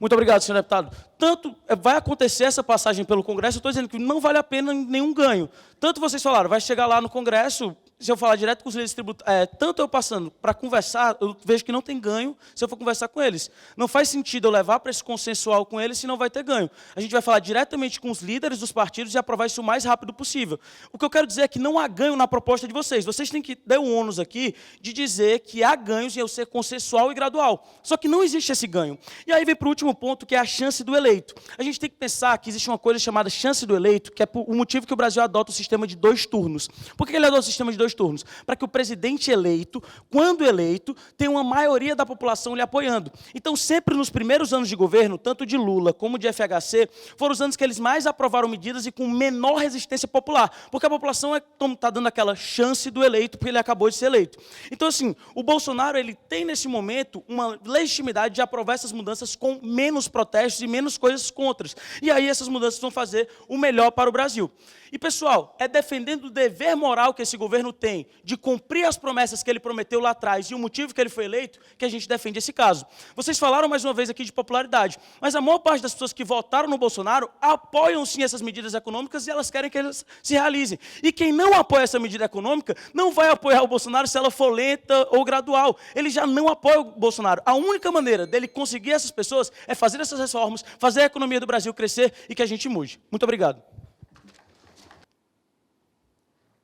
Muito obrigado, senhor deputado. Tanto vai acontecer essa passagem pelo Congresso, eu estou dizendo que não vale a pena nenhum ganho. Tanto vocês falaram, vai chegar lá no Congresso, se eu falar direto com os líderes tributários, tanto eu passando para conversar, eu vejo que não tem ganho se eu for conversar com eles. Não faz sentido eu levar para esse consensual com eles se não vai ter ganho. A gente vai falar diretamente com os líderes dos partidos e aprovar isso o mais rápido possível. O que eu quero dizer é que não há ganho na proposta de vocês. Vocês têm que ter o ônus aqui de dizer que há ganhos em eu ser consensual e gradual. Só que não existe esse ganho. E aí vem para o último ponto, que é a chance do eleito. A gente tem que pensar que existe uma coisa chamada chance do eleito, que é o motivo que o Brasil adota o sistema de 2 turnos. Por que ele adota o sistema de 2 turnos? Para que o presidente eleito, quando eleito, tenha uma maioria da população lhe apoiando. Então, sempre nos primeiros anos de governo, tanto de Lula como de FHC, foram os anos que eles mais aprovaram medidas e com menor resistência popular, porque a população está dando aquela chance do eleito, porque ele acabou de ser eleito. Então, assim, o Bolsonaro ele tem, nesse momento, uma legitimidade de aprovar essas mudanças com menos protestos e menos coisas contras. E aí essas mudanças vão fazer o melhor para o Brasil. E, pessoal, é defendendo o dever moral que esse governo tem de cumprir as promessas que ele prometeu lá atrás e o motivo que ele foi eleito que a gente defende esse caso. Vocês falaram mais uma vez aqui de popularidade, mas a maior parte das pessoas que votaram no Bolsonaro apoiam sim essas medidas econômicas e elas querem que elas se realizem. E quem não apoia essa medida econômica não vai apoiar o Bolsonaro se ela for lenta ou gradual. Ele já não apoia o Bolsonaro. A única maneira dele conseguir essas pessoas é fazer essas reformas, fazer a economia do Brasil crescer e que a gente mude. Muito obrigado.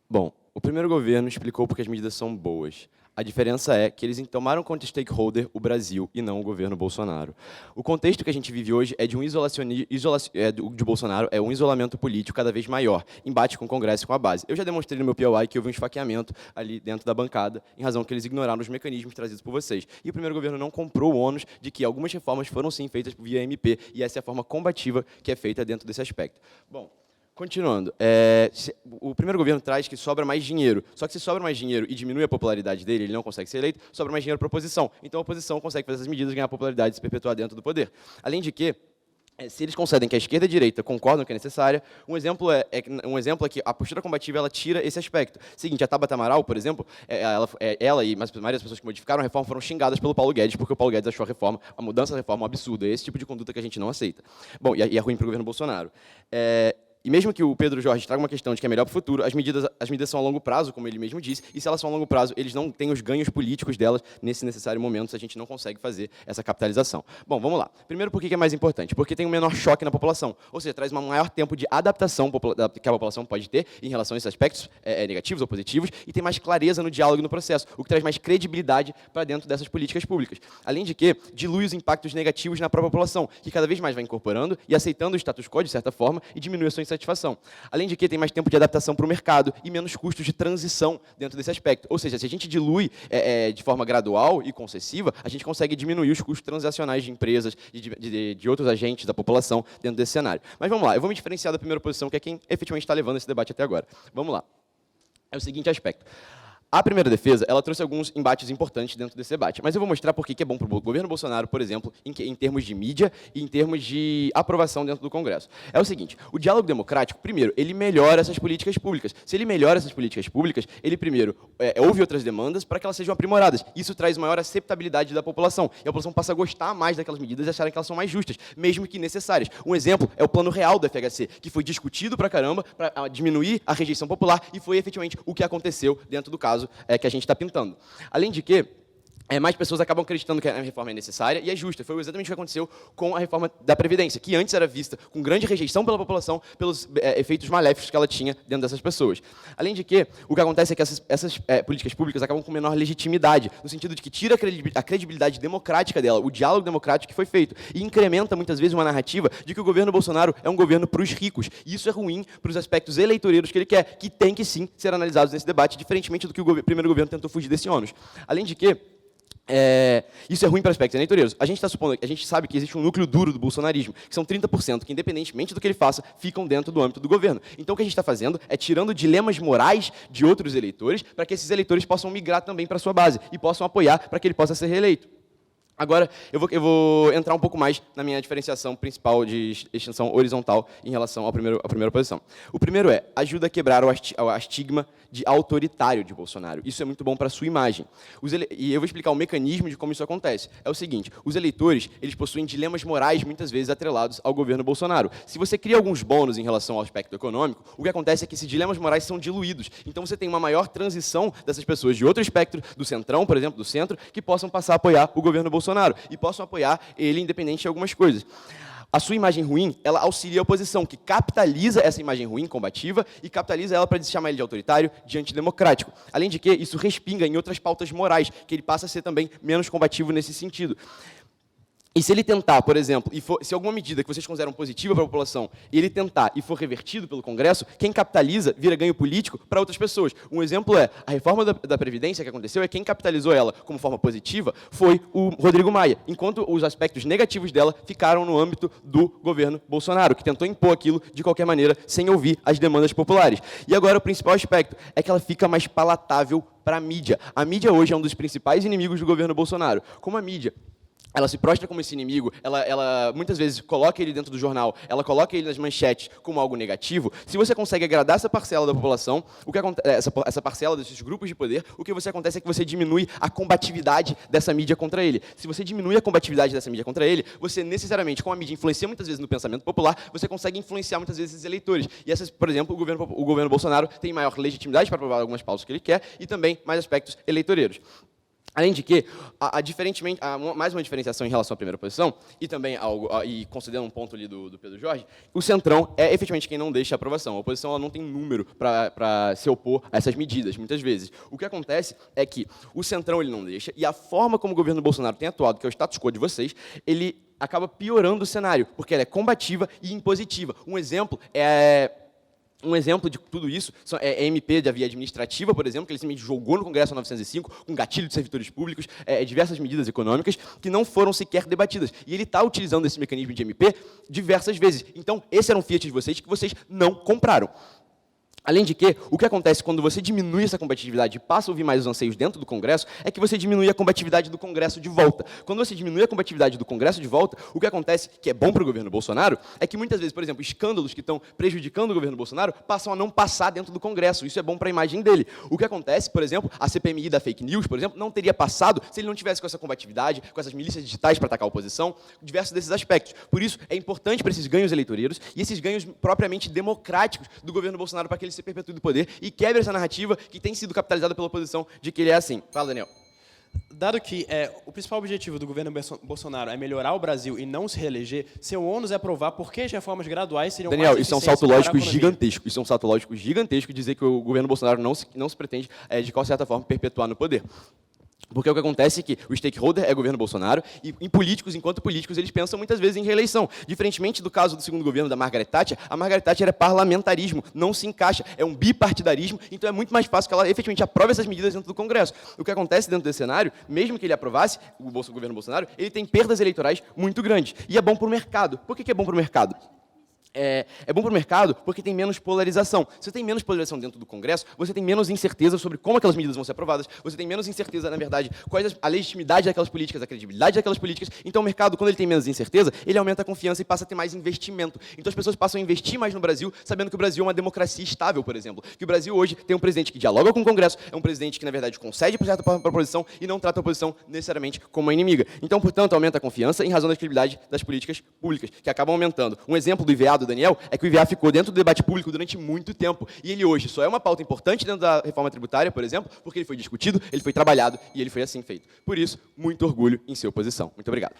Bom, o primeiro governo explicou porque as medidas são boas. A diferença é que eles tomaram contra stakeholder o Brasil e não o governo Bolsonaro. O contexto que a gente vive hoje é de um de Bolsonaro, é um isolamento político cada vez maior, embate com o Congresso e com a base. Eu já demonstrei no meu POI que houve um esfaqueamento ali dentro da bancada, em razão que eles ignoraram os mecanismos trazidos por vocês. E o primeiro governo não comprou o ônus de que algumas reformas foram sim feitas via MP, e essa é a forma combativa que é feita dentro desse aspecto. Bom, continuando, o primeiro governo traz que sobra mais dinheiro, só que se sobra mais dinheiro e diminui a popularidade dele, ele não consegue ser eleito, sobra mais dinheiro para a oposição. Então a oposição consegue fazer essas medidas, ganhar popularidade e se perpetuar dentro do poder. Além de que, se eles concedem que a esquerda e a direita concordam que é necessária, um exemplo é que a postura combativa ela tira esse aspecto. Seguinte, a Tabata Amaral, por exemplo, ela e a maioria das pessoas que modificaram a reforma foram xingadas pelo Paulo Guedes, porque o Paulo Guedes achou a mudança da reforma um absurdo. É esse tipo de conduta que a gente não aceita. Bom, e é ruim para o governo Bolsonaro. E mesmo que o Pedro Jorge traga uma questão de que é melhor para o futuro, as medidas são a longo prazo, como ele mesmo disse, e se elas são a longo prazo, eles não têm os ganhos políticos delas nesse necessário momento, se a gente não consegue fazer essa capitalização. Bom, vamos lá. Primeiro, por que é mais importante? Porque tem um menor choque na população, ou seja, traz um maior tempo de adaptação que a população pode ter em relação a esses aspectos negativos ou positivos, e tem mais clareza no diálogo e no processo, o que traz mais credibilidade para dentro dessas políticas públicas. Além de que, dilui os impactos negativos na própria população, que cada vez mais vai incorporando e aceitando o status quo, de certa forma, e diminui a sua satisfação. Além de que tem mais tempo de adaptação para o mercado e menos custos de transição dentro desse aspecto. Ou seja, se a gente dilui de forma gradual e concessiva, a gente consegue diminuir os custos transacionais de empresas e de outros agentes da população dentro desse cenário. Mas vamos lá, eu vou me diferenciar da primeira posição, que é quem efetivamente está levando esse debate até agora. Vamos lá. É o seguinte aspecto. A primeira defesa, ela trouxe alguns embates importantes dentro desse debate, mas eu vou mostrar por que é bom para o governo Bolsonaro, por exemplo, em termos de mídia e em termos de aprovação dentro do Congresso. É o seguinte, o diálogo democrático, primeiro, ele melhora essas políticas públicas. Se ele melhora essas políticas públicas, ele, primeiro, ouve outras demandas para que elas sejam aprimoradas. Isso traz maior aceitabilidade da população, e a população passa a gostar mais daquelas medidas e acharem que elas são mais justas, mesmo que necessárias. Um exemplo é o plano real do FHC, que foi discutido pra caramba para diminuir a rejeição popular, e foi efetivamente o que aconteceu dentro do caso que a gente está pintando. Além de que, mais pessoas acabam acreditando que a reforma é necessária e é justa. Foi exatamente o que aconteceu com a reforma da Previdência, que antes era vista com grande rejeição pela população pelos efeitos maléficos que ela tinha dentro dessas pessoas. Além de que, o que acontece é que essas políticas públicas acabam com menor legitimidade, no sentido de que tira a credibilidade democrática dela, o diálogo democrático que foi feito, e incrementa, muitas vezes, uma narrativa de que o governo Bolsonaro é um governo para os ricos. E isso é ruim para os aspectos eleitoreiros que ele quer, que tem que, sim, ser analisados nesse debate, diferentemente do que o primeiro governo tentou fugir desse ônus. Além de que, isso é ruim para aspectos eleitoreiros. A gente sabe que existe um núcleo duro do bolsonarismo, que são 30%, que, independentemente do que ele faça, ficam dentro do âmbito do governo. Então, o que a gente está fazendo é tirando dilemas morais de outros eleitores, para que esses eleitores possam migrar também para a sua base e possam apoiar para que ele possa ser reeleito. Agora, eu vou entrar um pouco mais na minha diferenciação principal de extensão horizontal em relação à primeira posição. O primeiro ajuda a quebrar o estigma de autoritário de Bolsonaro. Isso é muito bom para a sua imagem. E eu vou explicar o mecanismo de como isso acontece. É o seguinte, os eleitores, eles possuem dilemas morais muitas vezes atrelados ao governo Bolsonaro. Se você cria alguns bônus em relação ao aspecto econômico, o que acontece é que esses dilemas morais são diluídos. Então você tem uma maior transição dessas pessoas de outro espectro, do centrão, por exemplo, do centro, que possam passar a apoiar o governo Bolsonaro e possam apoiar ele independente de algumas coisas. A sua imagem ruim, ela auxilia a oposição, que capitaliza essa imagem ruim, combativa, e capitaliza ela para chamar ele de autoritário, de antidemocrático. Além de que, isso respinga em outras pautas morais, que ele passa a ser também menos combativo nesse sentido. E se ele tentar, por exemplo, se alguma medida que vocês consideram positiva para a população, e ele tentar e for revertido pelo Congresso, quem capitaliza vira ganho político para outras pessoas. Um exemplo é, a reforma da Previdência que aconteceu, quem capitalizou ela como forma positiva foi o Rodrigo Maia, enquanto os aspectos negativos dela ficaram no âmbito do governo Bolsonaro, que tentou impor aquilo de qualquer maneira, sem ouvir as demandas populares. E agora o principal aspecto é que ela fica mais palatável para a mídia. A mídia hoje é um dos principais inimigos do governo Bolsonaro. Como a mídia ela se prostra como esse inimigo, ela muitas vezes coloca ele dentro do jornal, ela coloca ele nas manchetes como algo negativo. Se você consegue agradar essa parcela da população, essa parcela desses grupos de poder, o que acontece é que você diminui a combatividade dessa mídia contra ele. Se você diminui a combatividade dessa mídia contra ele, você necessariamente, como a mídia influencia muitas vezes no pensamento popular, você consegue influenciar muitas vezes esses eleitores. E por exemplo, o governo Bolsonaro tem maior legitimidade para aprovar algumas pautas que ele quer e também mais aspectos eleitoreiros. Além de que, mais uma diferenciação em relação à primeira posição, e também, e considerando um ponto ali do Pedro Jorge, o Centrão é efetivamente quem não deixa a aprovação. A oposição ela não tem número para se opor a essas medidas, muitas vezes. O que acontece é que o Centrão ele não deixa, e a forma como o governo Bolsonaro tem atuado, que é o status quo de vocês, ele acaba piorando o cenário, porque ela é combativa e impositiva. Um exemplo de tudo isso é a MP da via administrativa, por exemplo, que ele simplesmente jogou no Congresso 905, com gatilho de servidores públicos, diversas medidas econômicas que não foram sequer debatidas. E ele está utilizando esse mecanismo de MP diversas vezes. Então, esse era um Fiat de vocês que vocês não compraram. Além de que, o que acontece quando você diminui essa combatividade e passa a ouvir mais os anseios dentro do Congresso, é que você diminui a combatividade do Congresso de volta. Quando você diminui a combatividade do Congresso de volta, o que acontece, que é bom para o governo Bolsonaro, é que muitas vezes, por exemplo, escândalos que estão prejudicando o governo Bolsonaro passam a não passar dentro do Congresso. Isso é bom para a imagem dele. O que acontece, por exemplo, a CPMI da fake news, por exemplo, não teria passado se ele não tivesse com essa combatividade, com essas milícias digitais para atacar a oposição, diversos desses aspectos. Por isso, é importante para esses ganhos eleitoreiros e esses ganhos propriamente democráticos do governo Bolsonaro para que ele se perpetue do poder e quebre essa narrativa que tem sido capitalizada pela oposição de que ele é assim. Fala, Daniel. Dado que o principal objetivo do governo Bolsonaro é melhorar o Brasil e não se reeleger, seu ônus é provar por que as reformas graduais seriam Daniel, mais isso é um eficientes salto para a lógico economia. gigantesco. Isso é um salto lógico gigantesco dizer que o governo Bolsonaro não se pretende, de qual certa forma, perpetuar no poder. Porque o que acontece é que o stakeholder é o governo Bolsonaro e, enquanto políticos, eles pensam muitas vezes em reeleição. Diferentemente do caso do segundo governo da Margaret Thatcher, a Margaret Thatcher é parlamentarismo, não se encaixa, é um bipartidarismo, então é muito mais fácil que ela efetivamente aprove essas medidas dentro do Congresso. O que acontece dentro desse cenário, mesmo que ele aprovasse, o governo Bolsonaro, ele tem perdas eleitorais muito grandes. E é bom para o mercado. Por que é bom para o mercado? É bom para o mercado porque tem menos polarização. Se você tem menos polarização dentro do Congresso, você tem menos incerteza sobre como aquelas medidas vão ser aprovadas, você tem menos incerteza, na verdade, quais a legitimidade daquelas políticas, a credibilidade daquelas políticas. Então o mercado, quando ele tem menos incerteza, ele aumenta a confiança e passa a ter mais investimento. Então as pessoas passam a investir mais no Brasil, sabendo que o Brasil é uma democracia estável, por exemplo. Que o Brasil hoje tem um presidente que dialoga com o Congresso, é um presidente que, na verdade, concede para a oposição e não trata a oposição necessariamente como uma inimiga. Então, portanto, aumenta a confiança em razão da credibilidade das políticas públicas, que acabam aumentando. Um exemplo do IVA do Daniel é que o IVA ficou dentro do debate público durante muito tempo. E ele hoje só é uma pauta importante dentro da reforma tributária, por exemplo, porque ele foi discutido, ele foi trabalhado e ele foi assim feito. Por isso, muito orgulho em ser oposição. Muito obrigado.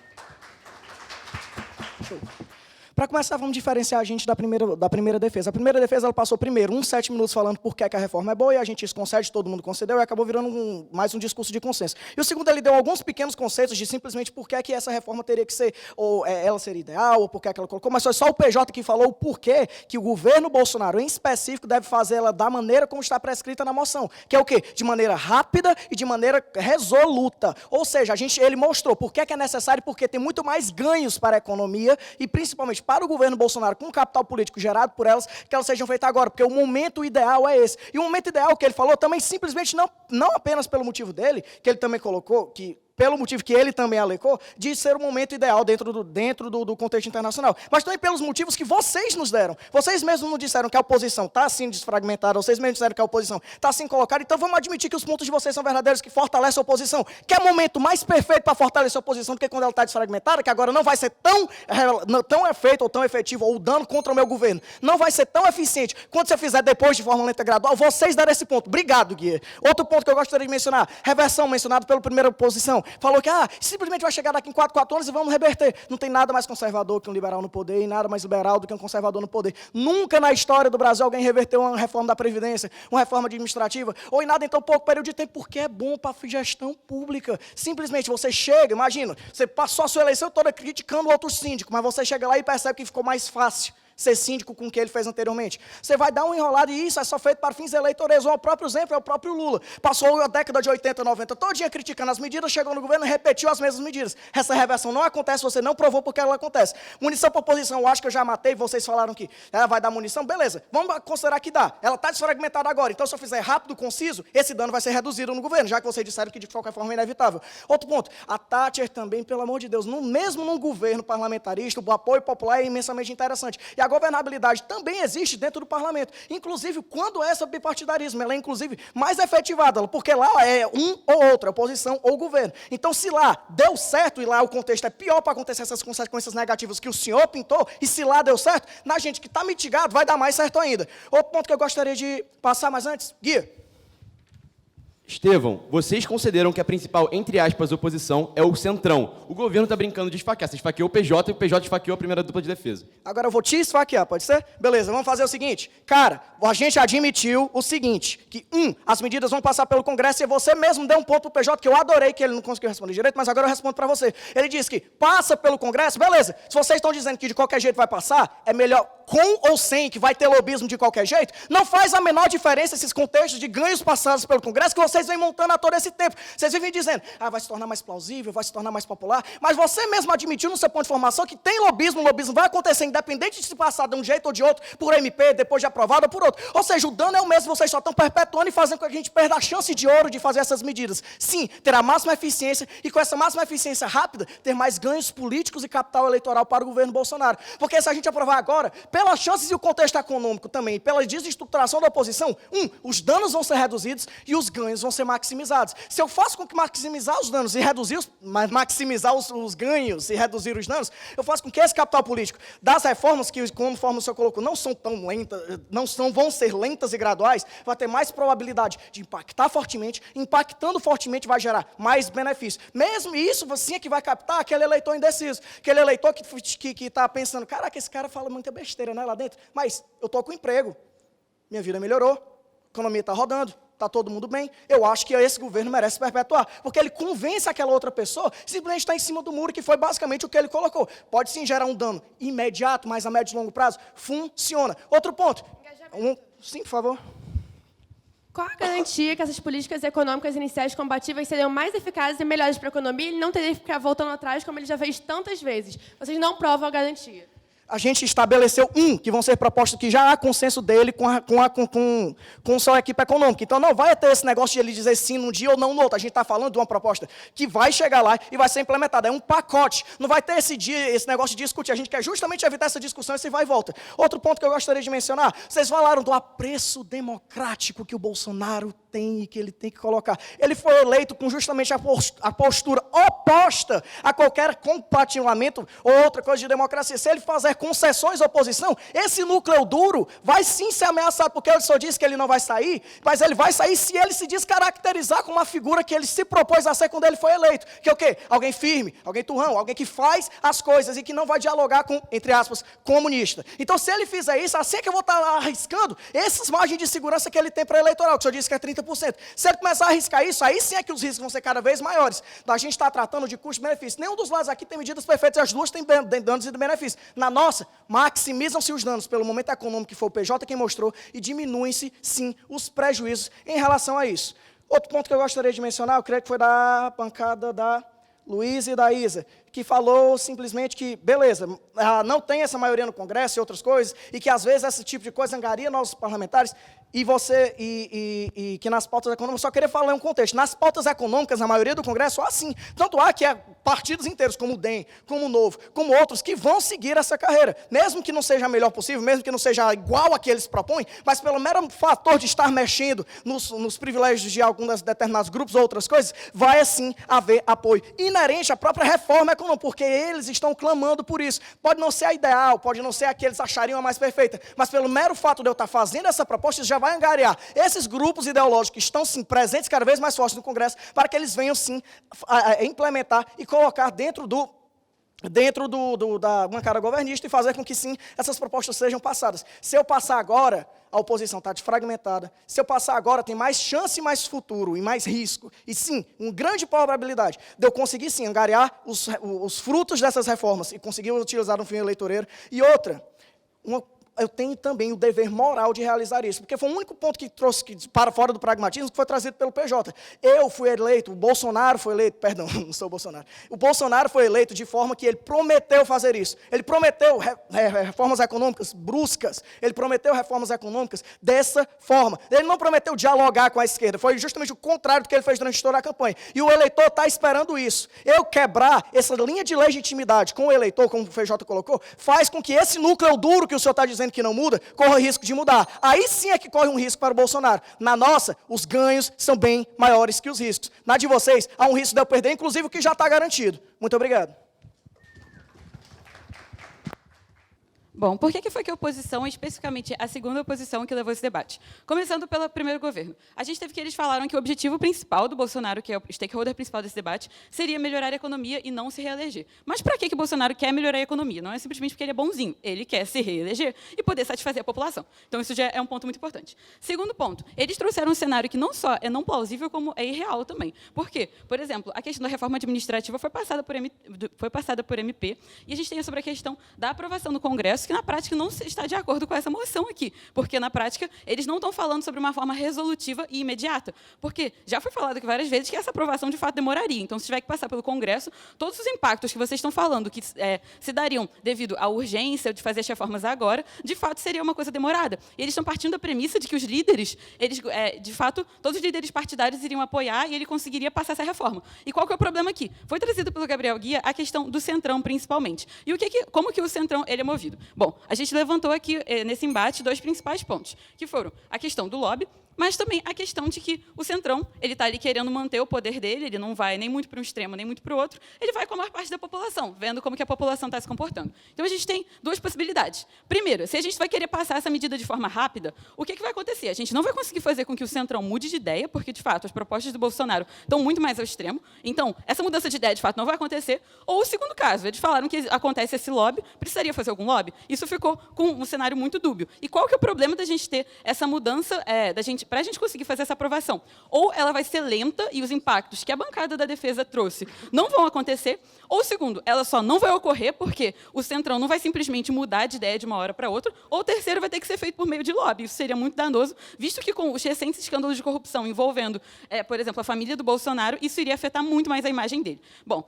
Para começar, vamos diferenciar a gente da primeira defesa. A primeira defesa, ela passou primeiro uns 7 minutos falando por que a reforma é boa, e a gente isso concede, todo mundo concedeu, e acabou virando mais um discurso de consenso. E o segundo, ele deu alguns pequenos conceitos de simplesmente por que essa reforma teria que ser, ou ela seria ideal, ou por que ela colocou, mas foi só o PJ que falou o porquê que o governo Bolsonaro, em específico, deve fazer ela da maneira como está prescrita na moção, que é o quê? De maneira rápida e de maneira resoluta. Ou seja, ele mostrou por que é necessário, porque tem muito mais ganhos para a economia, e principalmente para o governo Bolsonaro, com o capital político gerado por elas, que elas sejam feitas agora, porque o momento ideal é esse. E o momento ideal que ele falou também, simplesmente, não apenas pelo motivo dele, que ele também colocou, pelo motivo que ele também alecou, de ser o momento ideal dentro do contexto internacional. Mas também pelos motivos que vocês nos deram. Vocês mesmos nos disseram que a oposição está assim desfragmentada, vocês mesmos disseram que a oposição está assim colocada, então vamos admitir que os pontos de vocês são verdadeiros, que fortalecem a oposição. Que é momento mais perfeito para fortalecer a oposição do que quando ela está desfragmentada, que agora não vai ser tão efeito ou tão efetivo, ou o dano contra o meu governo não vai ser tão eficiente quando você fizer depois de forma lenta e gradual. Vocês deram esse ponto. Obrigado, Guia. Outro ponto que eu gostaria de mencionar, reversão, mencionado pela primeira oposição. Falou que simplesmente vai chegar daqui em 4 anos e vamos reverter. Não tem nada mais conservador que um liberal no poder e nada mais liberal do que um conservador no poder. Nunca na história do Brasil alguém reverteu uma reforma da Previdência, uma reforma administrativa, ou em nada em tão pouco período de tempo, porque é bom para a gestão pública. Simplesmente você chega, imagina, você passou a sua eleição toda criticando o outro síndico, mas você chega lá e percebe que ficou mais fácil ser síndico com o que ele fez anteriormente. Você vai dar uma enrolada e isso é só feito para fins eleitorais. O próprio exemplo é o próprio Lula. Passou a década de 80, 90 todinha criticando as medidas, chegou no governo e repetiu as mesmas medidas. Essa reversão não acontece, você não provou porque ela acontece. Munição para oposição, eu acho que eu já matei, vocês falaram que ela vai dar munição, beleza, vamos considerar que dá. Ela está desfragmentada agora, então se eu fizer rápido, conciso, esse dano vai ser reduzido no governo, já que vocês disseram que de qualquer forma é inevitável. Outro ponto, a Thatcher também, pelo amor de Deus, mesmo num governo parlamentarista, o apoio popular é imensamente interessante. E a governabilidade também existe dentro do parlamento, inclusive quando essa bipartidarismo, ela é inclusive mais efetivada, porque lá é um ou outro, oposição ou governo. Então se lá deu certo e lá o contexto é pior para acontecer essas consequências negativas que o senhor pintou, e se lá deu certo, na gente que está mitigado vai dar mais certo ainda. Outro ponto que eu gostaria de passar, mas antes, Guia. Estevão, vocês consideram que a principal, entre aspas, oposição é o Centrão. O governo está brincando de esfaquear. Você esfaqueou o PJ e o PJ esfaqueou a primeira dupla de defesa. Agora eu vou te esfaquear, pode ser? Beleza, vamos fazer o seguinte. Cara, a gente admitiu o seguinte, que, as medidas vão passar pelo Congresso e você mesmo deu um ponto pro PJ, que eu adorei, que ele não conseguiu responder direito, mas agora eu respondo para você. Ele disse que passa pelo Congresso, beleza. Se vocês estão dizendo que de qualquer jeito vai passar, é melhor com ou sem, que vai ter lobismo de qualquer jeito, não faz a menor diferença esses contextos de ganhos passados pelo Congresso que vocês vêm montando a todo esse tempo. Vocês vivem dizendo, vai se tornar mais plausível, vai se tornar mais popular, mas você mesmo admitiu no seu ponto de formação que tem lobismo, o lobismo vai acontecer independente de se passar de um jeito ou de outro, por MP, depois de aprovado ou por outro. Ou seja, o dano é o mesmo, vocês só estão perpetuando e fazendo com que a gente perda a chance de ouro de fazer essas medidas. Sim, ter a máxima eficiência e com essa máxima eficiência rápida, ter mais ganhos políticos e capital eleitoral para o governo Bolsonaro. Porque se a gente aprovar agora, pelas chances e o contexto econômico também, pela desestruturação da oposição, os danos vão ser reduzidos e os ganhos vão ser maximizados. Se eu faço com que maximizar os danos e reduzir maximizar os ganhos e reduzir os danos, eu faço com que esse capital político das reformas que, conforme o senhor colocou, não são tão lentas, vão ser lentas e graduais, vai ter mais probabilidade de impactar fortemente, impactando fortemente vai gerar mais benefício. Mesmo isso, você é que vai captar aquele eleitor indeciso, aquele eleitor que está pensando, caraca, esse cara fala muita besteira, né, lá dentro, mas eu estou com emprego, minha vida melhorou, a economia está rodando, está todo mundo bem, eu acho que esse governo merece perpetuar, porque ele convence aquela outra pessoa, simplesmente está em cima do muro, que foi basicamente o que ele colocou. Pode sim gerar um dano imediato, mas a médio e longo prazo, funciona. Outro ponto. Sim, por favor. Qual a garantia que essas políticas econômicas iniciais combativas seriam mais eficazes e melhores para a economia e ele não teria que ficar voltando atrás, como ele já fez tantas vezes? Vocês não provam a garantia. A gente estabeleceu que vão ser propostas que já há consenso dele com sua equipe econômica. Então, não vai ter esse negócio de ele dizer sim num dia ou não no outro. A gente está falando de uma proposta que vai chegar lá e vai ser implementada. É um pacote. Não vai ter esse negócio de discutir. A gente quer justamente evitar essa discussão, esse vai e volta. Outro ponto que eu gostaria de mencionar, vocês falaram do apreço democrático que o Bolsonaro tem e que ele tem que colocar. Ele foi eleito com justamente a postura oposta a qualquer compartilhamento ou outra coisa de democracia. Se ele fazer concessões à oposição, esse núcleo duro vai sim ser ameaçado, porque ele só disse que ele não vai sair, mas ele vai sair se ele se descaracterizar como uma figura que ele se propôs a ser quando ele foi eleito. Que é o quê? Alguém firme, alguém turrão, alguém que faz as coisas e que não vai dialogar com, entre aspas, comunista. Então, se ele fizer isso, assim é que eu vou estar arriscando essas margens de segurança que ele tem para eleitoral, que o senhor disse que é 30%. Se ele começar a arriscar isso, aí sim é que os riscos vão ser cada vez maiores. A gente está tratando de custo-benefício. Nenhum dos lados aqui tem medidas perfeitas, as duas têm danos e benefícios. Na nossa, maximizam-se os danos pelo momento econômico que foi o PJ quem mostrou e diminuem-se, sim, os prejuízos em relação a isso. Outro ponto que eu gostaria de mencionar, eu creio que foi da bancada da Luiz e da Isa, que falou simplesmente que, beleza, não tem essa maioria no Congresso e outras coisas, e que às vezes esse tipo de coisa angaria nossos parlamentares, e que nas pautas econômicas, só queria falar em um contexto, nas pautas econômicas, a maioria do Congresso, assim, tanto há que partidos inteiros, como o DEM, como o Novo, como outros, que vão seguir essa carreira, mesmo que não seja a melhor possível, mesmo que não seja igual a que eles propõem, mas pelo mero fator de estar mexendo nos privilégios de alguns determinados grupos ou outras coisas, vai assim haver apoio inerente à própria reforma econômica, porque eles estão clamando por isso. Pode não ser a ideal, pode não ser a que eles achariam a mais perfeita, mas pelo mero fato de eu estar fazendo essa proposta, isso já vai angariar esses grupos ideológicos que estão, sim, presentes cada vez mais fortes no Congresso, para que eles venham, sim, a implementar e colocar dentro da bancada governista e fazer com que, sim, essas propostas sejam passadas. Se eu passar agora, a oposição está desfragmentada. Se eu passar agora, tem mais chance e mais futuro, e mais risco. E, sim, uma grande probabilidade de eu conseguir, sim, angariar os frutos dessas reformas e conseguir utilizar no fim eleitoreiro. E outra, eu tenho também o dever moral de realizar isso, porque foi o único ponto que trouxe para fora do pragmatismo que foi trazido pelo PJ. Eu fui eleito, o Bolsonaro foi eleito, perdão, não sou o Bolsonaro. O Bolsonaro foi eleito de forma que ele prometeu fazer isso. Ele prometeu reformas econômicas bruscas, ele prometeu reformas econômicas dessa forma. Ele não prometeu dialogar com a esquerda, foi justamente o contrário do que ele fez durante toda a campanha. E o eleitor está esperando isso. Eu quebrar essa linha de legitimidade com o eleitor, como o PJ colocou, faz com que esse núcleo duro que o senhor está dizendo que não muda, corre o risco de mudar. Aí sim é que corre um risco para o Bolsonaro. Na nossa, os ganhos são bem maiores que os riscos. Na de vocês, há um risco de eu perder, inclusive o que já está garantido. Muito obrigado. Bom, por que foi que a oposição, especificamente a segunda oposição, que levou esse debate? Começando pelo primeiro governo. A gente teve que eles falaram que o objetivo principal do Bolsonaro, que é o stakeholder principal desse debate, seria melhorar a economia e não se reeleger. Mas para que o Bolsonaro quer melhorar a economia? Não é simplesmente porque ele é bonzinho. Ele quer se reeleger e poder satisfazer a população. Então, isso já é um ponto muito importante. Segundo ponto, eles trouxeram um cenário que não só é não plausível, como é irreal também. Por quê? Por exemplo, a questão da reforma administrativa foi passada por MP, e a gente tem sobre a questão da aprovação no Congresso, que na prática não está de acordo com essa moção aqui, porque na prática eles não estão falando sobre uma forma resolutiva e imediata, porque já foi falado aqui várias vezes que essa aprovação de fato demoraria. Então, se tiver que passar pelo Congresso, todos os impactos que vocês estão falando que se dariam devido à urgência de fazer as reformas agora, de fato seria uma coisa demorada. E eles estão partindo da premissa de que os líderes, de fato, todos os líderes partidários iriam apoiar e ele conseguiria passar essa reforma. E qual que é o problema aqui? Foi trazido pelo Gabriel Guia a questão do Centrão, principalmente. E como que o Centrão ele é movido? Bom, a gente levantou aqui, nesse embate, dois principais pontos, que foram a questão do lobby, mas também a questão de que o Centrão ele está ali querendo manter o poder dele, ele não vai nem muito para um extremo, nem muito para o outro, ele vai com a maior parte da população, vendo como que a população está se comportando. Então, a gente tem duas possibilidades. Primeiro, se a gente vai querer passar essa medida de forma rápida, o que vai acontecer? A gente não vai conseguir fazer com que o Centrão mude de ideia, porque, de fato, as propostas do Bolsonaro estão muito mais ao extremo, então, essa mudança de ideia, de fato, não vai acontecer. Ou o segundo caso, eles falaram que acontece esse lobby, precisaria fazer algum lobby? Isso ficou com um cenário muito dúbio. E qual que é o problema da gente ter essa mudança, da gente basicamente, para a gente conseguir fazer essa aprovação, ou ela vai ser lenta e os impactos que a bancada da defesa trouxe não vão acontecer, ou segundo, ela só não vai ocorrer porque o Centrão não vai simplesmente mudar de ideia de uma hora para outra, ou o terceiro vai ter que ser feito por meio de lobby. Isso seria muito danoso, visto que com os recentes escândalos de corrupção envolvendo, por exemplo, a família do Bolsonaro, isso iria afetar muito mais a imagem dele. Bom,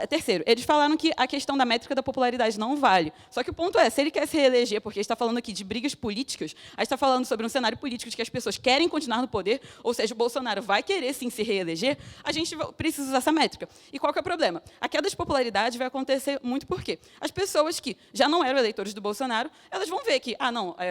terceiro, eles falaram que a questão da métrica da popularidade não vale. Só que o ponto é, se ele quer se reeleger, porque a gente está falando aqui de brigas políticas, a gente está falando sobre um cenário político de que as pessoas querem continuar no poder, ou seja, o Bolsonaro vai querer sim se reeleger, a gente precisa usar essa métrica. E qual que é o problema? A queda de popularidade vai acontecer muito porque as pessoas que já não eram eleitores do Bolsonaro, elas vão ver que,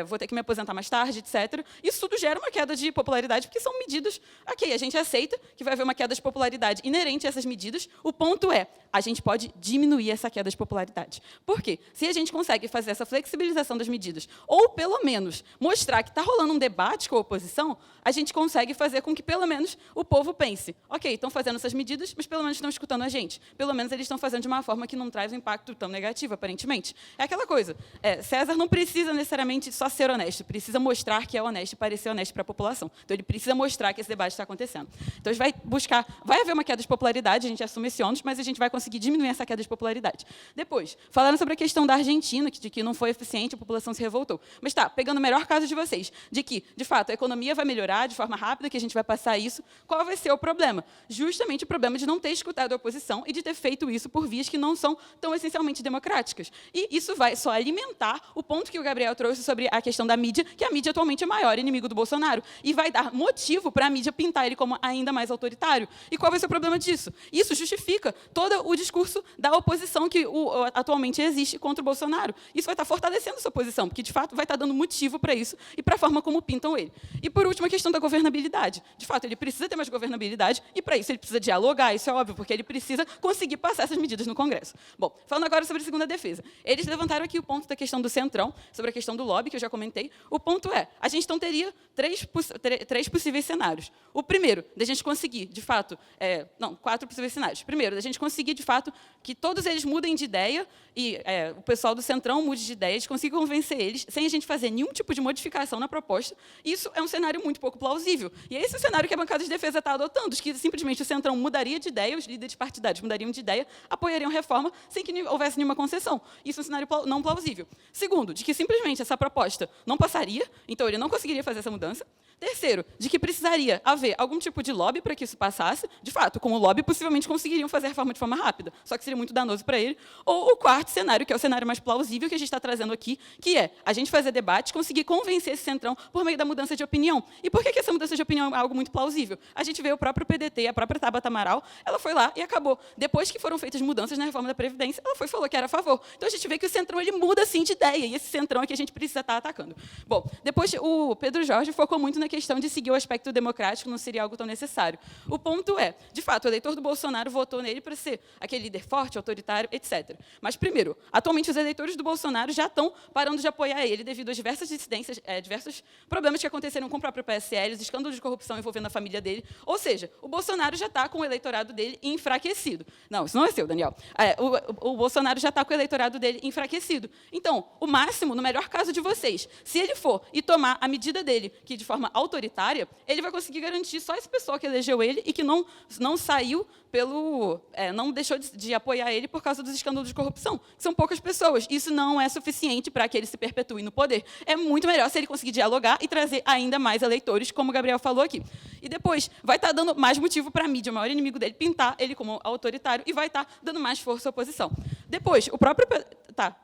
vou ter que me aposentar mais tarde, etc. Isso tudo gera uma queda de popularidade, porque são medidas, ok, a gente aceita que vai haver uma queda de popularidade inerente a essas medidas, o ponto é, a gente pode diminuir essa queda de popularidade. Por quê? Se a gente consegue fazer essa flexibilização das medidas, ou pelo menos mostrar que está rolando um debate com a oposição, a gente consegue fazer com que pelo menos o povo pense, ok, estão fazendo essas medidas, mas pelo menos estão escutando a gente. Pelo menos eles estão fazendo de uma forma que não traz um impacto tão negativo, aparentemente. É aquela coisa, César não precisa necessariamente só ser honesto, precisa mostrar que é honesto e parecer honesto para a população. Então, ele precisa mostrar que esse debate está acontecendo. Então, a gente vai haver uma queda de popularidade, a gente assume esse ônus, mas a gente vai conseguir diminuir essa queda de popularidade. Depois, falando sobre a questão da Argentina, de que não foi eficiente, a população se revoltou. Mas pegando o melhor caso de vocês, de que, de fato, a economia vai melhorar de forma rápida, que a gente vai passar isso, qual vai ser o problema? Justamente o problema de não ter escutado a oposição e de ter feito isso por vias que não são tão essencialmente democráticas. E isso vai só alimentar o ponto que o Gabriel trouxe sobre a questão da mídia, que a mídia atualmente é o maior inimigo do Bolsonaro, e vai dar motivo para a mídia pintar ele como ainda mais autoritário. E qual vai ser o problema disso? Isso justifica todo o discurso da oposição que atualmente existe contra o Bolsonaro. Isso vai estar fortalecendo essa oposição, porque, de fato, vai estar dando motivo para isso e para a forma como pintam ele. E, por último, a questão da governabilidade. De fato, ele precisa ter mais governabilidade e, para isso, ele precisa dialogar, isso é óbvio, porque ele precisa conseguir passar essas medidas no Congresso. Bom, falando agora sobre a segunda defesa. Eles levantaram aqui o ponto da questão do Centrão, sobre a questão do lobby, que eu já comentei. O ponto é, a gente então teria três possíveis cenários. O primeiro, da gente conseguir, de fato, quatro possíveis cenários. Primeiro, da gente conseguir, de fato, que todos eles mudem de ideia e o pessoal do Centrão mude de ideia, a gente consiga convencer eles, sem a gente fazer nenhum tipo de modificação na proposta. Isso é um cenário muito pouco plausível. E é esse o cenário que a bancada de defesa está adotando, que simplesmente o Centrão mudaria de ideia, os líderes partidários mudariam de ideia, apoiariam reforma sem que houvesse nenhuma concessão. Isso é um cenário não plausível. Segundo, de que simplesmente essa proposta não passaria, então ele não conseguiria fazer essa mudança. Terceiro, de que precisaria haver algum tipo de lobby para que isso passasse. De fato, com o lobby, possivelmente conseguiriam fazer a reforma de forma rápida, só que seria muito danoso para ele. Ou o quarto cenário, que é o cenário mais plausível que a gente está trazendo aqui, que é a gente fazer debate, conseguir convencer esse Centrão por meio da mudança de opinião. E por que essa mudança de opinião é algo muito plausível? A gente vê o próprio PDT, a própria Tabata Amaral, ela foi lá e acabou. Depois que foram feitas mudanças na reforma da Previdência, ela foi e falou que era a favor. Então, a gente vê que o Centrão ele muda, sim, de ideia, e esse Centrão é que a gente precisa estar atacando. Bom, depois o Pedro Jorge focou muito na questão de seguir o aspecto democrático, não seria algo tão necessário. O ponto é, de fato, o eleitor do Bolsonaro votou nele para ser aquele líder forte, autoritário, etc. Mas, primeiro, atualmente os eleitores do Bolsonaro já estão parando de apoiar ele devido às diversas dissidências, diversos problemas que aconteceram com o próprio PSL, os escândalos de corrupção envolvendo a família dele. Ou seja, o Bolsonaro já está com o eleitorado dele enfraquecido. Não, isso não é seu, Daniel. O Bolsonaro já está com o eleitorado dele enfraquecido. Então, o máximo, no melhor caso de vocês, se ele for e tomar a medida dele, que de forma autoritária, ele vai conseguir garantir só esse pessoal que elegeu ele e que não saiu não deixou de apoiar ele por causa dos escândalos de corrupção, que são poucas pessoas. Isso não é suficiente para que ele se perpetue no poder. É muito melhor se ele conseguir dialogar e trazer ainda mais eleitores, como o Gabriel falou aqui. E depois, vai estar dando mais motivo para a mídia, o maior inimigo dele, pintar ele como autoritário e vai estar dando mais força à oposição. Depois, o próprio...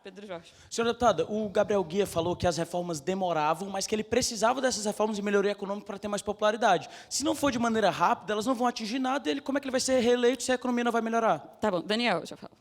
Pedro Jorge. Senhora deputada, o Gabriel Guia falou que as reformas demoravam, mas que ele precisava dessas reformas de melhoria econômica para ter mais popularidade. Se não for de maneira rápida, elas não vão atingir nada, como é que ele vai ser reeleito se a economia não vai melhorar? Tá bom, Daniel, já falo.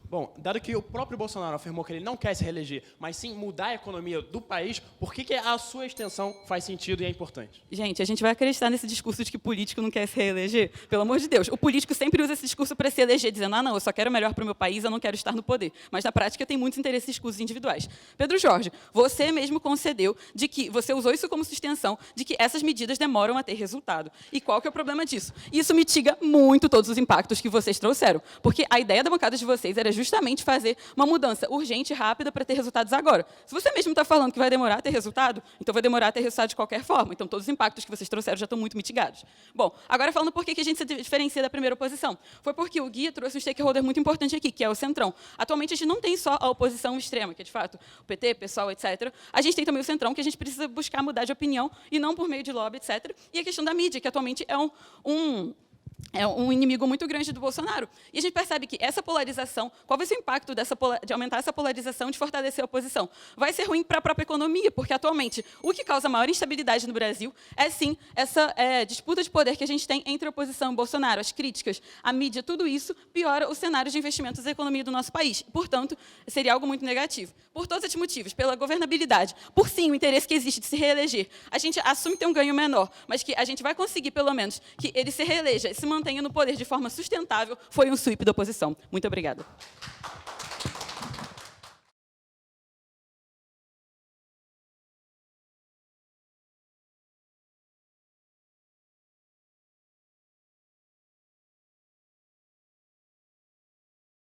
Bom, dado que o próprio Bolsonaro afirmou que ele não quer se reeleger, mas sim mudar a economia do país, por que a sua extensão faz sentido e é importante? Gente, a gente vai acreditar nesse discurso de que político não quer se reeleger? Pelo amor de Deus. O político sempre usa esse discurso para se eleger, dizendo, não, eu só quero o melhor para o meu país, eu não quero estar no poder. Mas, na prática, tem muitos interesses escusos individuais. Pedro Jorge, você mesmo concedeu de que você usou isso como sustentação de que essas medidas demoram a ter resultado. E qual que é o problema disso? Isso mitiga muito todos os impactos que vocês trouxeram. Porque a ideia da bancada de vocês era justamente fazer uma mudança urgente e rápida para ter resultados agora. Se você mesmo está falando que vai demorar a ter resultado, então vai demorar a ter resultado de qualquer forma. Então, todos os impactos que vocês trouxeram já estão muito mitigados. Bom, agora falando por que a gente se diferencia da primeira oposição. Foi porque o Gui trouxe um stakeholder muito importante aqui, que é o Centrão. Atualmente, a gente não tem só a oposição extrema, que é, de fato, o PT, PSOL, etc. A gente tem também o Centrão, que a gente precisa buscar mudar de opinião, e não por meio de lobby, etc. E a questão da mídia, que atualmente é um inimigo muito grande do Bolsonaro. E a gente percebe que essa polarização, qual vai ser o impacto de aumentar essa polarização, de fortalecer a oposição? Vai ser ruim para a própria economia, porque, atualmente, o que causa maior instabilidade no Brasil é, sim, essa disputa de poder que a gente tem entre a oposição e Bolsonaro, as críticas, a mídia, tudo isso piora o cenário de investimentos da economia do nosso país. Portanto, seria algo muito negativo. Por todos esses motivos, pela governabilidade, por, sim, o interesse que existe de se reeleger, a gente assume ter um ganho menor, mas que a gente vai conseguir, pelo menos, que ele se reeleja, se mantenha no poder de forma sustentável, foi um sweep da oposição. Muito obrigada.